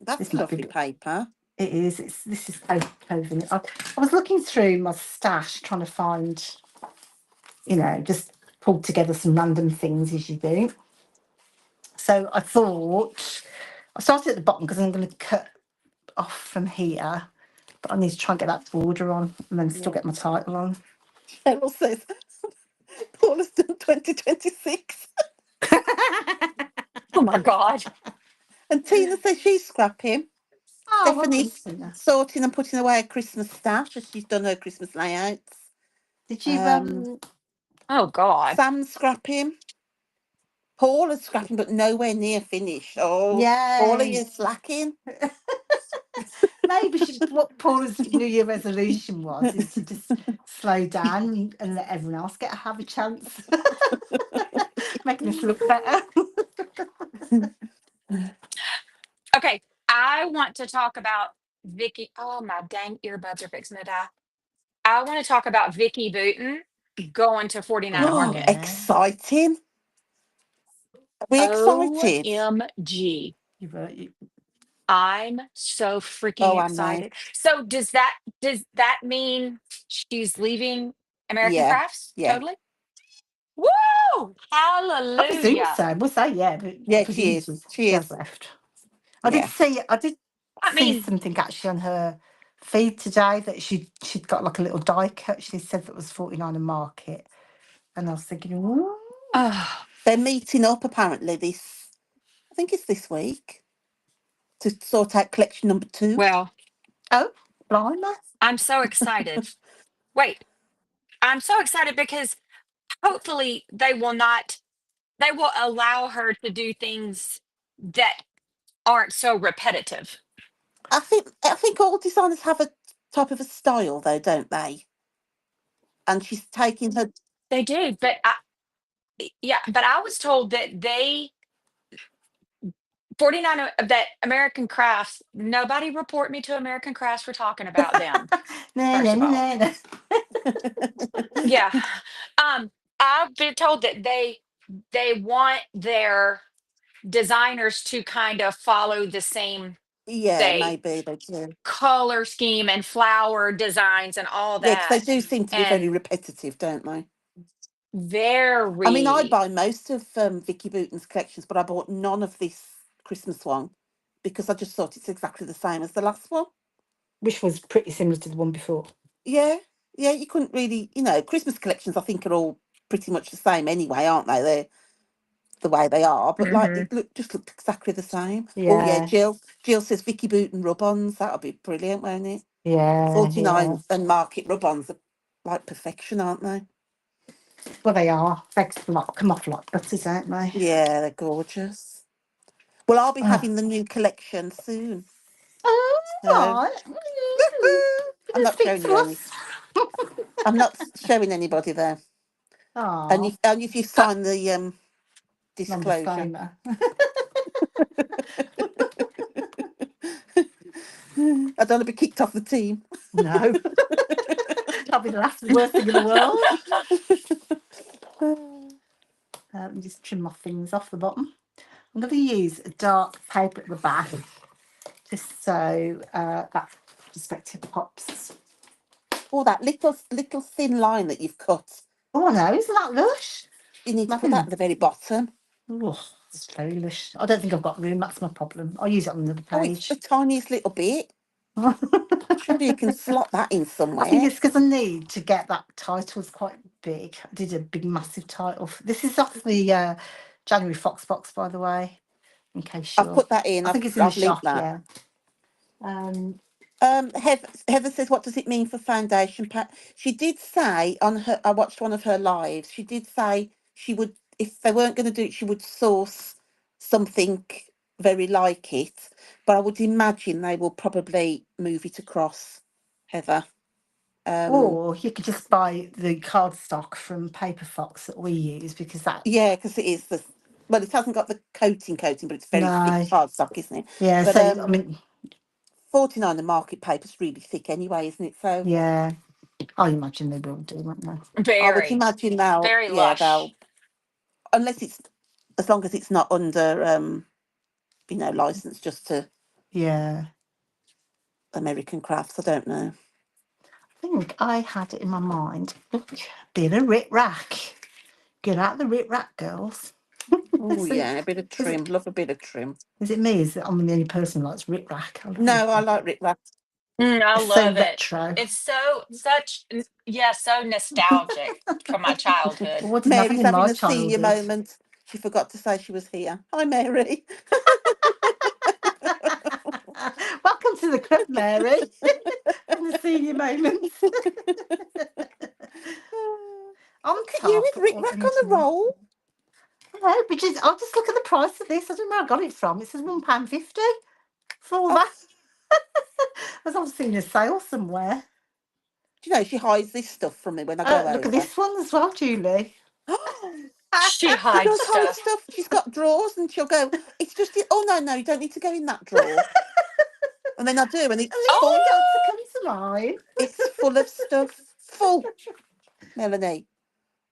That's lovely paper. It is. This is clothing. I was looking through my stash trying to find, just pulled together some random things as you do. So I thought I started at the bottom because I'm going to cut off from here, but I need to try and get that border on and then still get my title on. Cheryl says Paula's done 2026. Oh my God. And Tina says she's scrapping. Oh, Stephanie's sorting and putting away a Christmas stash as she's done her Christmas layouts. Did you oh God. Sam's scrapping. Paula's scrapping, but nowhere near finished. Oh, Paula, Yeah. you're slacking. Maybe what Paula's New Year resolution was is to just slow down and let everyone else have a chance. Making us look better. Okay, I want to talk about Vicky. Oh, my dang earbuds are fixing to die. I want to talk about Vicky Booten going to 49 to Oh, Market. exciting. Are we excited? OMG. You I'm so freaking Oh, I know. excited. So does that mean she's leaving American Yeah, Crafts yeah. totally? Woo! I presume Hallelujah. so. We'll say yeah, but I Yeah, presume she is. she She has is. left. I Yeah. did I see mean, something actually on her feed today that she'd got like a little die cut. She said that was 49 a market. And I was thinking, ooh. oh, They're meeting up apparently I think it's this week, to sort out collection number 2. well, Oh, blimey. I'm so excited. Wait, I'm so excited because hopefully they will allow her to do things that aren't so repetitive. I think all designers have a type of a style though, don't they? And she's taking her. They do, but I was told that 49 that American Crafts, nobody report me to American Crafts for talking about them, No, first no, of all. no, no. Yeah. I've been told that they want their designers to kind of follow the same, Yeah, say, maybe they do. color scheme and flower designs and all Yeah, because they that. do seem to be very And repetitive, don't they? I mean, I very, buy most of Vicky Booten's collections, but I bought none of this Christmas one because I just thought it's exactly the same as the last one. Which was pretty similar to the one before. Yeah, yeah, you couldn't really, Christmas collections I think are all pretty much the same anyway, aren't they? They're the way they are, but like mhm. just looked exactly the same. Oh yeah, Yeah, Jill says Vicky Booten rub-ons. That'll be brilliant, won't it? yeah, 49 yeah. and market rub-ons are like perfection, aren't they? Well, they are. They come off like butter, don't they? Yeah, they're gorgeous. Well, I'll be Oh, having the new collection soon. oh So right. I'm Gonna not speak showing to you any. us. I'm not showing anybody there. And Oh, if you Uh, sign the disclosure. non-disclaimer. I don't want to be kicked off the team. No. That'll be the worst thing in the world. Let me just trim my things off the bottom. I'm going to use a dark paper at the back, just so that perspective pops. Oh, that little thin line that you've cut. Oh no, isn't that lush? You need to put that Nothing. at the very bottom. Oh, it's very lush. I don't think I've got room. That's my problem. I'll use it on another Oh, it's the page. tiniest little bit. Surely you can slot that in I think somewhere. it's because I need to get that title's quite big. I did a big, massive title. This is off the January Fox box, by the way, in case I've you're. put that in. I think it's in the I've linked shop, that. yeah. Heather says, what does it mean for foundation pack? She did say on her, I watched one of her lives, she did say she would, if they weren't going to do it, she would source something very like it. But I would imagine they will probably move it across, Heather. Or you could just buy the cardstock from Paper Fox that we use, because that. Yeah, because it is well, it hasn't got the coating, but it's very thick No. cardstock, isn't it? Yeah, But so I mean, 49 the market paper's really thick anyway, isn't it? So yeah, I imagine they will do, won't they? I would very, imagine very they'll, lush. unless it's, as long as it's not under license just to Yeah. American Crafts. I don't know. I think I had it in my mind. Look, bit of Rit Rack. Get out the Rit Rack, girls. Oh yeah, a bit of Is trim. Love a bit of trim. it me? Is it I'm the only person who likes Rit Rack? I love Rit No, I Rack. like Rick Rack. I It's so love it. retro. It's so nostalgic for my childhood. Well, I didn't have Mary's it in having my a senior childhood. moment. She forgot to say she was here. Hi, Mary. Welcome to the club, Mary. Having the senior moments. On Look at you top, with Rick or Rack on the underneath. roll. know, but I'll just look at the price of this. I don't know where I got it from. It says £1.50 for all Oh, that. There's obviously in a sale somewhere. do you know, she hides this stuff from me when I go Look at over. this one as well, Julie. She She hides does hide stuff. stuff. She's got drawers and she'll go, it's just, oh, no, you don't need to go in that drawer. And then I do, and it's At least full. the Oh, answer comes to mine. It's full of stuff. Full, Melanie.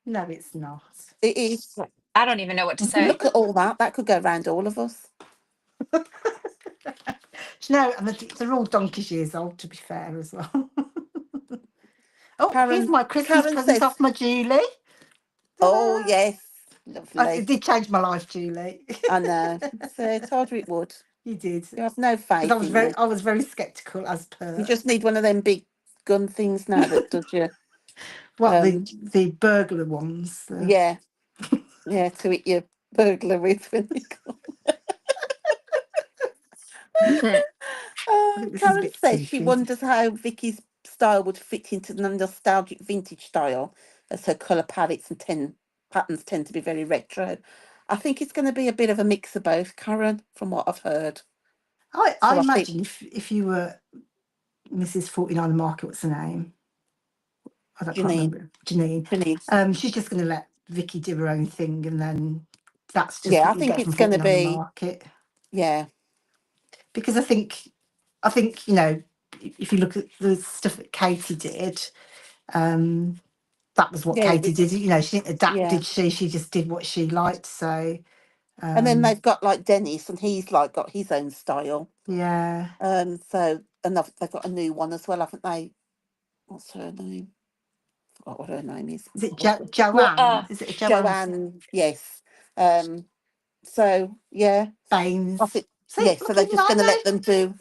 No, it's not. It is. I don't even know what to say. Look at all that. That could go round all of us. No, and they're all donkey's years old, to be fair, as well. Oh, here's Karen my Christmas Karen present says, off my Julie. oh, Ta-da! yes. It Lovely. did change my life, Julie. I know. So I told you it would. You did. You have no Because faith in me. I was very sceptical as You per just need one of them big gun things now that does you. what the burglar ones. Yeah. Yeah, to hit your burglar with when you go. Mhm. I think this is a Karen bit says she toothy. wonders how Vicky's style would fit into the nostalgic vintage style, as her colour palettes and patterns tend to be very retro. I think it's going to be a bit of a mix of both, Karen, from what I've heard. I So I think imagine if you were Mrs. 49 Market, what's her name? I can't Janine, remember. Janine. She's just going to let Vicky do her own thing, and then that's just yeah, I what you think get from it's going to 49 be, Market. yeah, Because I think you know, if you look at the stuff that Katie did, that was what yeah, Katie did. You know, she didn't adapt, yeah. did she? She just did what she liked. So And then they've got like Dennis, and he's like got his own style. yeah. So and they've got a new one as well, haven't they? What's her name? Forgot what her name is. Is it Well, Joanne? Is it a Joanne Joanne, yes. So yeah, I Baines? think See, yes. So look, they're even just going to I let them do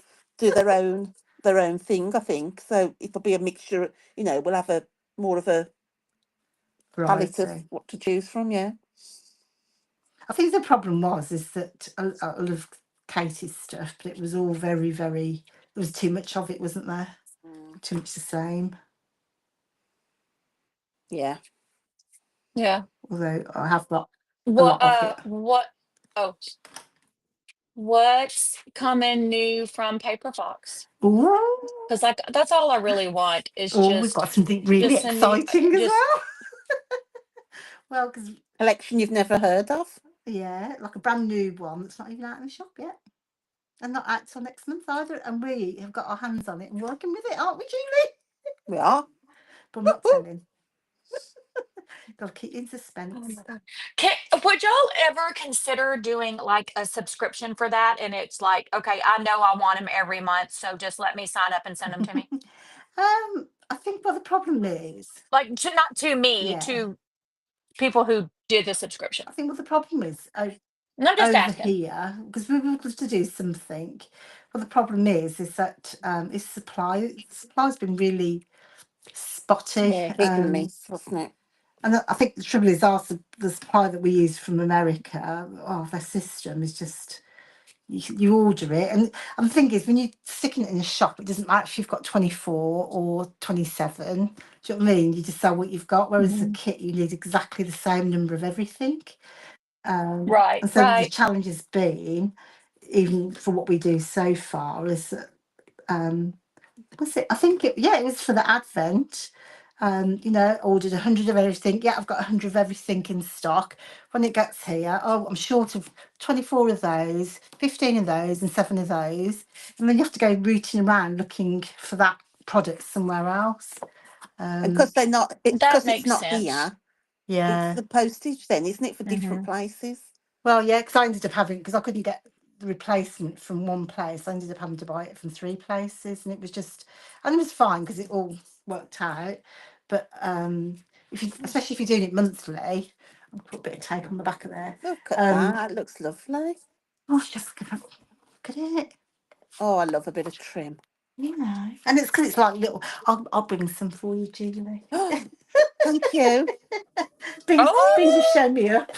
their own thing. I think so. It'll be a mixture. You know, we'll have a more of a know. palette of Variety. what to choose from. Yeah. I think the problem is that I love Katie's stuff, but it was all very, very. There was too much of it, wasn't there? Too much the same. Yeah. yeah. Although I have got a What? lot of it. What? Oh, what's coming new from Paper Fox? Ooh. Because like that's all I really want is Oh, we've got something really just a new, exciting as just well. Well, because Collection you've never heard of. yeah, like a brand new one that's not even out in the shop yet, and not out till next month either. And we have got our hands on it and working with it, aren't we, Julie? We are. But I'm not Woo-hoo. telling. Got to keep you in oh suspense. my god. Would y'all ever consider doing like a subscription for that? And it's like, okay, I know I want them every month, so just let me sign up and send them to me. I think what the problem is, Like not to me, yeah, to people who did the subscription. I think what the problem is And I'm just over asking. here, because we would love to do something. What the problem is that is supply. Supply's been really spotty. Yeah, hit and miss, wasn't it? And I think the trouble is, the supply that we use from America, their system is just you order it, and the thing is, when you're sticking it in a shop, it doesn't matter if you've got 24 or 27. Do you know what I mean? You just sell what you've got. Whereas the Mhm. kit, you need exactly the same number of everything. Right, And so the right. challenge has been, even for what we do so far, is that was it? I think it was for the Advent. Ordered 100 of everything. Yeah, I've got 100 of everything in stock. When it gets here, I'm short of 24 of those, 15 of those, and 7 of those. And then you have to go rooting around looking for that product somewhere else. And because they're not, That because it's makes not sense. here. It's Yeah. the postage, then, isn't it, for different Hmm. places? Well, yeah, because I ended up having, because I couldn't get the replacement from one place, I ended up having to buy it from 3 places, and it was just, and it was fine because it all worked out. But especially if you're doing it monthly, I'll put a bit of tape on the back of there. Look at Um, that. It looks lovely. just look at it, Oh, I love a bit of trim. and it's because it's like little. I'll bring some for you, Julie. Oh, thank you. Beans have Oh, shown me up.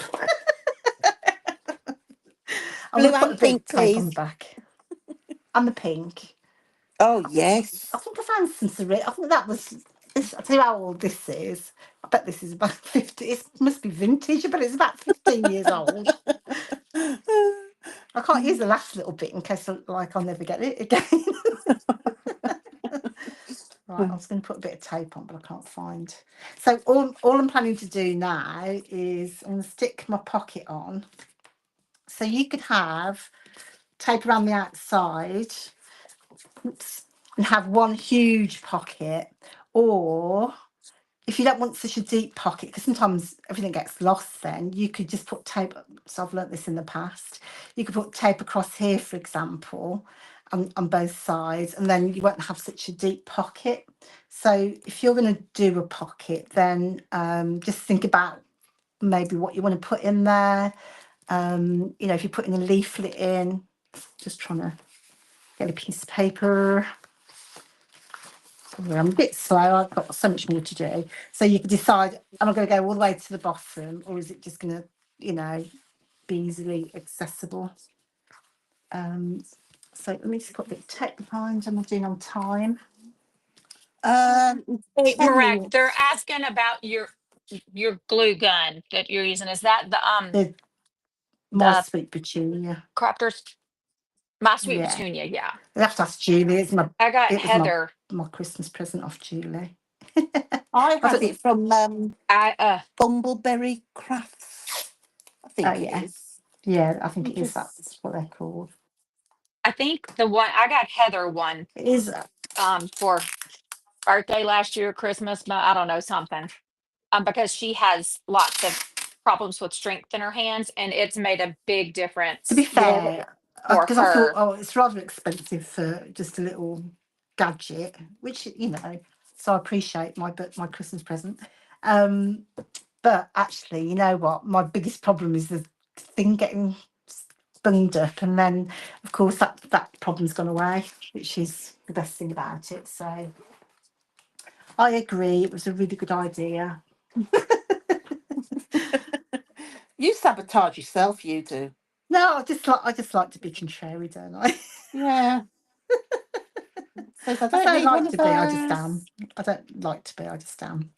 I'm Blue going to put a and bit of pink, tape on the please. back, and the pink. Oh, I yes. think I found some syringe. I think that was this. I'll tell you how old this is. I bet this is about 50. It must be vintage, but it's about 50 15 years old. I can't use the last little bit in case I'll never get it again. Right, I was going to put a bit of tape on, but I can't find. So all I'm planning to do now is I'm going to stick my pocket on. So you could have tape around the outside, oops, and have one huge pocket, or if you don't want such a deep pocket, because sometimes everything gets lost, then you could just put tape. So I've learnt this in the past. You could put tape across here, for example, on both sides, and then you won't have such a deep pocket. So if you're going to do a pocket, then just think about maybe what you want to put in there. You know, if you're putting a leaflet in, just trying to get a piece of paper. I'm a bit slow. I've got so much more to do. So you can decide, am I going to go all the way to the bottom, or is it just going to, you know, be easily accessible? So let me just put a bit of tape behind. Am I doing on time? Hey, 10 Morag, minutes. they're asking about your glue gun that you're using. Is that My the sweet petunia. crafters? My sweet Yeah, petunia, yeah. you'll have to ask Julie. I got It was Heather. my Christmas present off Julie. I I had don't. it from I Bumbleberry Crafts, I Oh think it yeah, is. yeah. I think it is. Just That's what they're called. I think the one I got Heather one It is. for birthday last year, Christmas, but I don't know something. Because she has lots of problems with strength in her hands, and it's made a big To be difference yeah, fair, for because I thought, her. oh, it's rather expensive for just a little gadget, which you know. So I appreciate my Christmas present. Um, but actually, you know what? My biggest problem is the thing getting bunged up, and then of course that problem's gone away, which is the best thing about it. So I agree, it was a really good idea. you sabotage yourself. You do. No, I just like to be contrary, don't I? Yeah. Says I I say don't I need like one of to be, I just those. am. I don't like to be, I just am.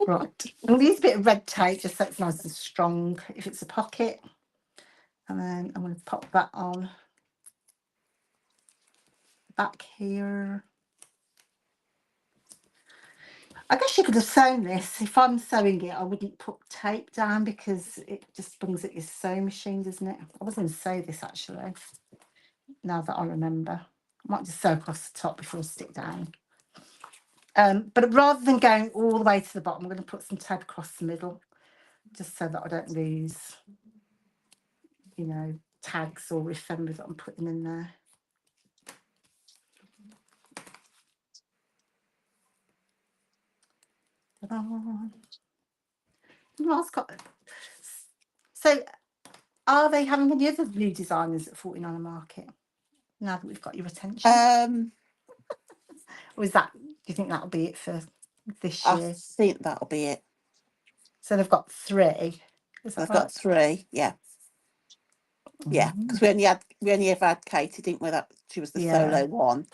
Right. I'm going to use a bit of red tape just so it's nice and strong if it's a pocket. And then I'm going to pop that on back here. I guess you could have sewn this. If I'm sewing it, I wouldn't put tape down because it just brings it your sewing machine, doesn't it? I was going to sew this actually, now that I remember. I might just sew across the top before I stick down. But rather than going all the way to the bottom, I'm going to put some tape across the middle, just so that I don't lose, you know, tags or ephemera that I'm putting in there. So are they having any other new designers at 49 Market now that we've got your attention? Or is that, do you think that'll be it for this I year? think that'll be it. So they've got 3. Is that I've right? got 3. Yeah, yeah. Because we only ever had Katie, didn't we? That she was the solo one.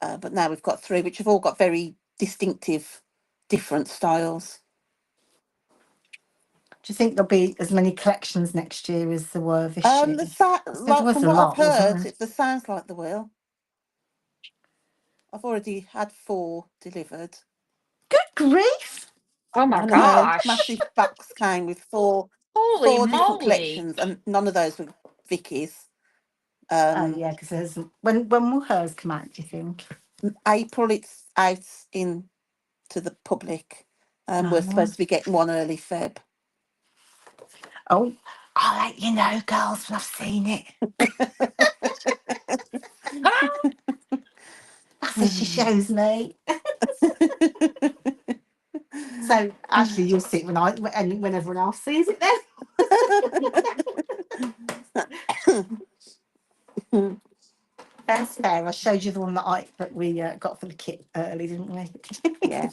But now we've got 3, which have all got very distinctive, different styles. Do you think there'll be as many collections next year as there were this year? There Like was from a what I've lot, wasn't heard, there? it sounds like there will. I've already had 4 delivered. Good grief! Oh my I know, gosh. massive box came with four Holy different moly. collections, and none of those were Vicky's. Oh yeah, because there's when will hers come out? Do you think? April, it's out in to the public. We're supposed to be getting one early Feb. Oh, I'll let you know, girls, when I've seen it. That's as she shows me. So actually, you'll see it when everyone else sees it then. That's fair. I showed you the one that we got for the kit early, didn't we? Yeah.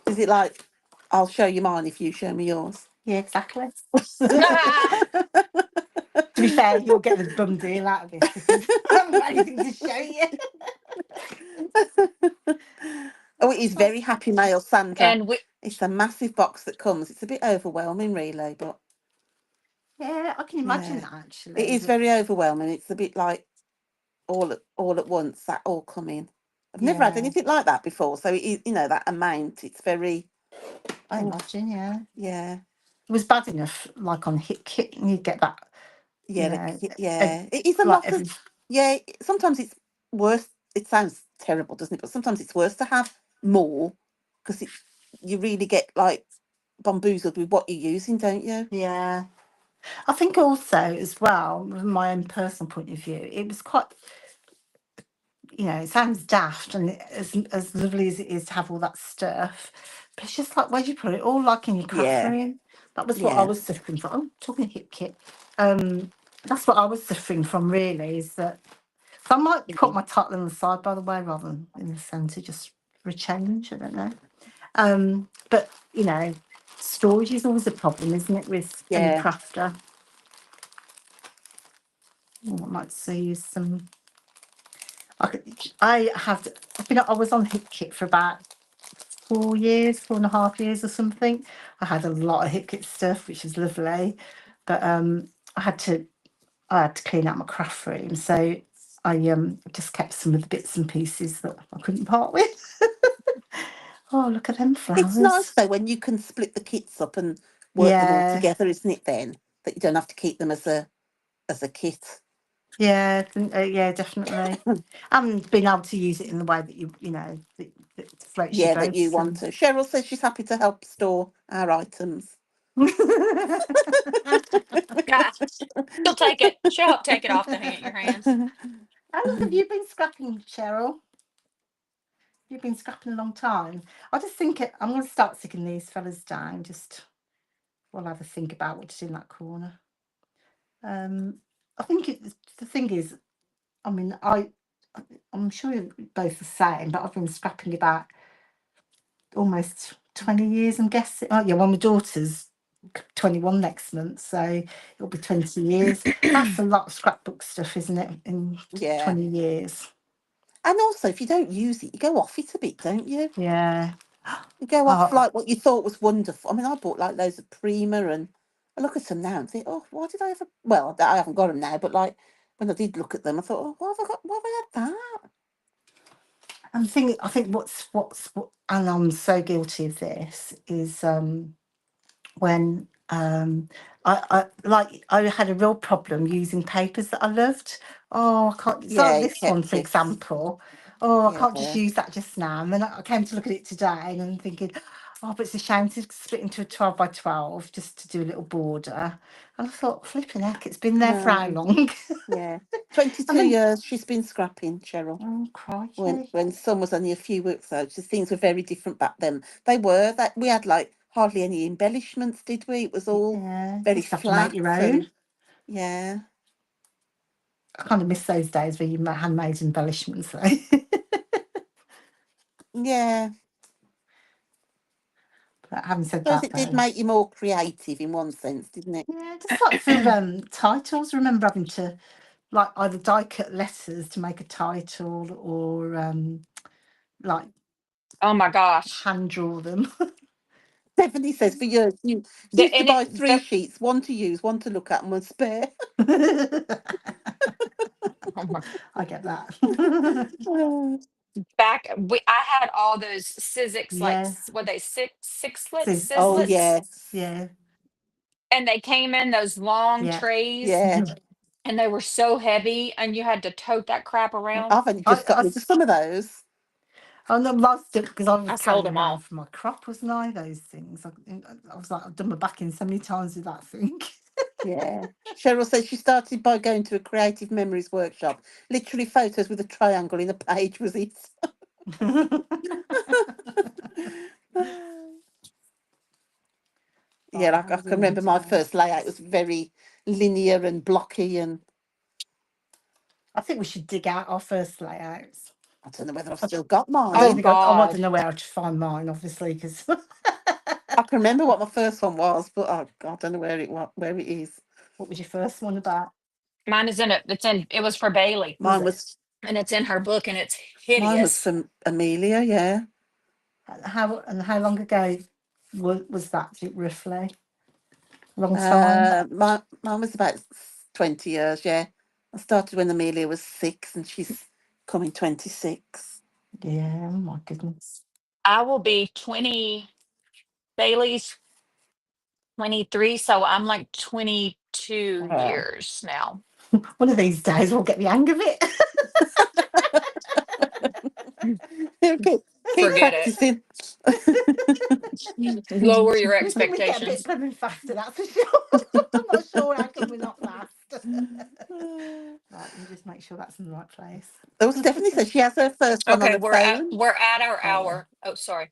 Is it like, I'll show you mine if you show me yours? Yeah, exactly. To be fair, you'll get the bum deal out of this because I haven't got anything to show you. Oh, it is very Happy Mail, Sandra. And we It's a massive box that comes. It's a bit overwhelming, really, but Yeah, I can imagine Yeah. that It actually. is very overwhelming. It's a bit like all at once, that all come in. I've never had Yeah, anything like that before. So it is, that amount, it's very, I oof, imagine. Yeah, yeah. it was bad enough. Like on Hit Kit, you get that. You Yeah, know, yeah. It is a like lot of, every. yeah, sometimes it's worse. It sounds terrible, doesn't it? But sometimes it's worse to have more because you really get like bamboozled with what you're using, don't you? Yeah, I think also as well, from my own personal point of view, it was quite. It sounds daft, and as lovely as it is to have all that stuff, but it's just like where do you put it all, like in your craft Yeah, room. That was what I yeah. was suffering from. Oh, talking Hit Kit, that's what I was suffering from really. Is that so I might put my title on the side, by the way, rather than in the centre, just for a change. I don't know. But storage is always a problem, isn't it, with any Yeah. crafter? I might see some. I was on HipKit for about 4 years, 4.5 years or something. I had a lot of HipKit stuff, which is lovely, but I had to clean out my craft room, so I just kept some of the bits and pieces that I couldn't part with. Oh, look at them It's nice flowers! though when you can split the kits up and work them all Yeah, together, isn't it? Then that you don't have to keep them as a kit. yeah, yeah, definitely. And being able to use it in the way that that floats your Yeah, that you boats want and. to. Cheryl says she's happy to help store our items. Yeah, she'll take it. She'll help take it off your hands. How long have you been scrapping, Cheryl? You've been scrapping a long time. I just think I'm going to start sticking these fellas down. Just we'll have a think about what to do in that corner. I think the thing is, I mean, I'm sure you're both the same, but I've been scrapping about almost 20 years. I'm guessing. Oh yeah, well, my daughter's 21 next month, so it'll be 20 years. That's a lot of scrapbook stuff, isn't it? In Yeah. 20 years. And also, if you don't use it, you go off it a bit, don't you? Yeah. You go off Oh, like what you thought was wonderful. I mean, I bought like loads of Prima, and I look at them now and think, oh, why did I ever? Well, I haven't got them now, but like when I did look at them, I thought, oh, why have I got? Why have I had that? and I think and I'm so guilty of this is when I had a real problem using papers that I loved. Oh, I can't. It's like Yeah, this one, kept for it. example. Oh, I can't just Yeah. use that just now. And then I came to look at it today, and I'm thinking, oh, but it's a shame to split into a 12 by 12 just to do a little border. And I thought, flipping heck, it's been there for how No. long? Yeah. And 22 then, years she's been scrapping, Cheryl. oh, crikey. When some was only a few weeks old, just things were very different back then. They were that we had like hardly any embellishments, did we? It was all Yeah, very just have to make flat your own. and yeah. I kind of miss those days where you handmade embellishments, though. Yeah. But having said Suppose that, it did though, make you more creative in one sense, didn't it? yeah, just like for titles, remember having to like either die cut letters to make a title or like Oh my gosh. hand draw them. Stephanie says for years you used to And buy three sheets, one to use, one to look at, and one spare. oh my, I get that. I had all those Sizzix, like Yeah. what they Oh Scissors. Sizzlets, yes. Yeah. and they came in those long Yeah. trays, Yeah. and they were so heavy, and you had to tote that crap around. I've only I, just got I, rid of some of those. I'm not lost it because I was I sold carrying them around all. for my crop, wasn't I? Those things. I was like, I've done my back in so many times with that thing. Yeah. Cheryl says she started by going to a creative memories workshop. Literally photos with a triangle in a page was it. Yeah, Right, like how I are we can doing remember my today? first layout was very linear and blocky, and I think we should dig out our first layouts. I don't know whether I've I, still got I don't Oh mine. think I God. don't know where to find mine, obviously, because I can remember what my first one was, but oh God, I don't know where it is. what was your first one about? Mine is in it. It was for Bailey, Was Mine it? was and it's in her book, and it's mine was hideous. from Amelia, yeah. How long ago was that roughly? Long time. Mine was about 20 years, yeah. I started when Amelia was 6 and she's coming 26. Yeah, oh my goodness. I will be 20, Bailey's 23, so I'm like 22 Yeah. years now. One of these days we'll get the hang of it. Keep Forget it. practicing. Lower your We get a bit expectations. blooming faster, that's for sure. I'm not sure how come we're not fast. Right, let me just make sure that's in the right place. Oh, Stephanie says she has her first one on Okay, the phone. we're at our Oh, hour. Oh, sorry.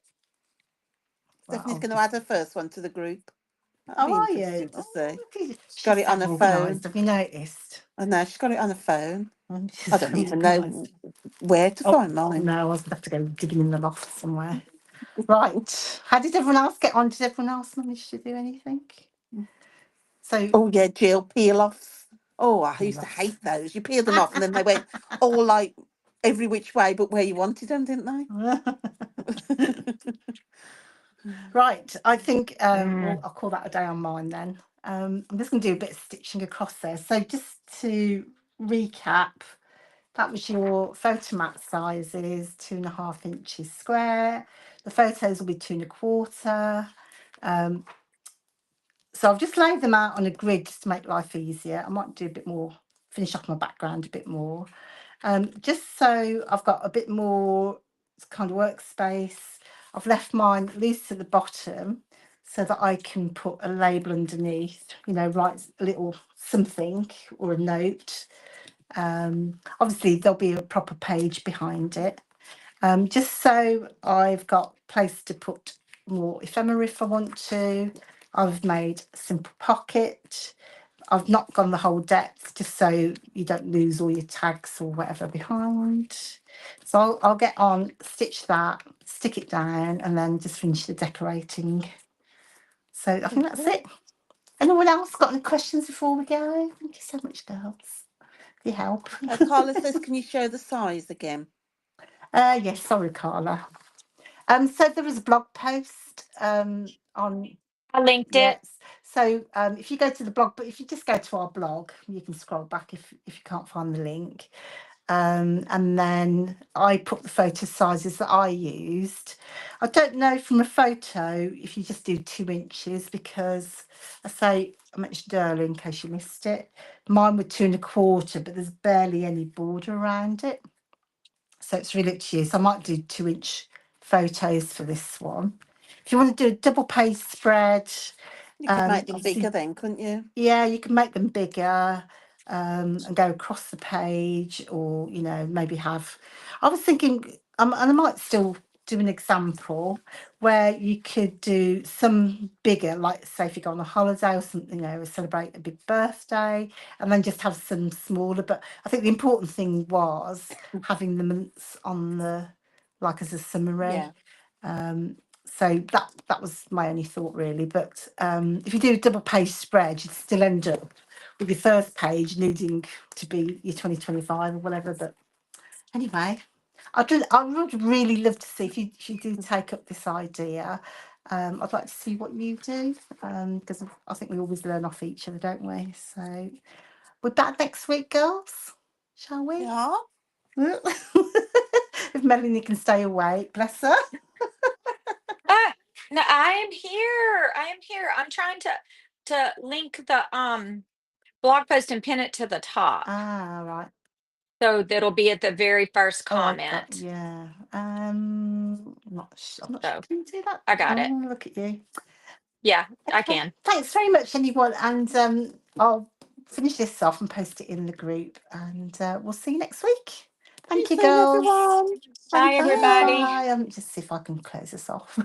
right, Stephanie's I'll going to just. add her first one to the group. That'd Oh, be are you? interesting to Oh, see. look at you. She got She's it so on her phone. organised. Have you noticed? I know, she's got it on her phone. She's I don't so even know organised. where to Oh, find mine. no, I was going to have to go digging in the loft somewhere. Right. How did everyone else get on? Did everyone else manage to do anything? So, Oh, yeah, Jill, peel offs. Oh, I used to lots. hate those. You peeled them off and then they went all like every which way but where you wanted them, didn't they? Right. I think Mm. I'll call that a day on mine then. I'm just going to do a bit of stitching across there. So just to recap, that was your photo mat sizes, 2.5 inches square. The photos will be 2.25. So I've just laid them out on a grid just to make life easier. I might do a bit more, finish off my background a bit more. Just so I've got a bit more kind of workspace. I've left mine loose at the bottom so that I can put a label underneath, write a little something or a note. Obviously, there'll be a proper page behind it. Just so I've got place to put more ephemera if I want to. I've made a simple pocket. I've not gone the whole depth just so you don't lose all your tags or whatever behind. So I'll get on, stitch that, stick it down, and then just finish the decorating. So I think that's it. Anyone else got any questions before we go? Thank you so much, girls, for your help. Carla says, can you show the size again? Yes, sorry, Carla. So there was a blog post on. I linked it. Yes. So if you go to the blog, but if you just go to our blog, you can scroll back if you can't find the link. And then I put the photo sizes that I used. I don't know from a photo if you just do 2 inches because I mentioned earlier in case you missed it. Mine were 2.25, but there's barely any border around it. So it's really up to you. So I might do 2-inch photos for this one. If you want to do a double page spread, You could make them obviously, bigger then, couldn't you? yeah, you can make them bigger and go across the page, or maybe have. I was thinking, and I might still do an example where you could do some bigger, like say if you go on a holiday or something, celebrate a big birthday, and then just have some smaller. But I think the important thing was having the months on the, like, as a summary. Yeah. So that was my only thought really. But if you do a double page spread, you'd still end up with your first page needing to be your 2025 or whatever. But anyway, I would really love to see if you do take up this idea. I'd like to see what you do because I think we always learn off each other, don't we? So we're back next week, girls. Shall we? Yeah. If Melanie can stay awake, bless her. Ah, no, I am here. I am here. I'm trying to link the blog post and pin it to the top. Right. So that'll be at the very first Oh, I got, comment. yeah. I'm not sure. So Can you do that? I got it. Oh, look at you. Yeah, I Okay. can. Thanks very much, anyone. And I'll finish this off and post it in the group. And we'll see you next week. See you Thank you, soon, girls. everyone. Bye, Thank you. everybody. Bye. Just see if I can close this off.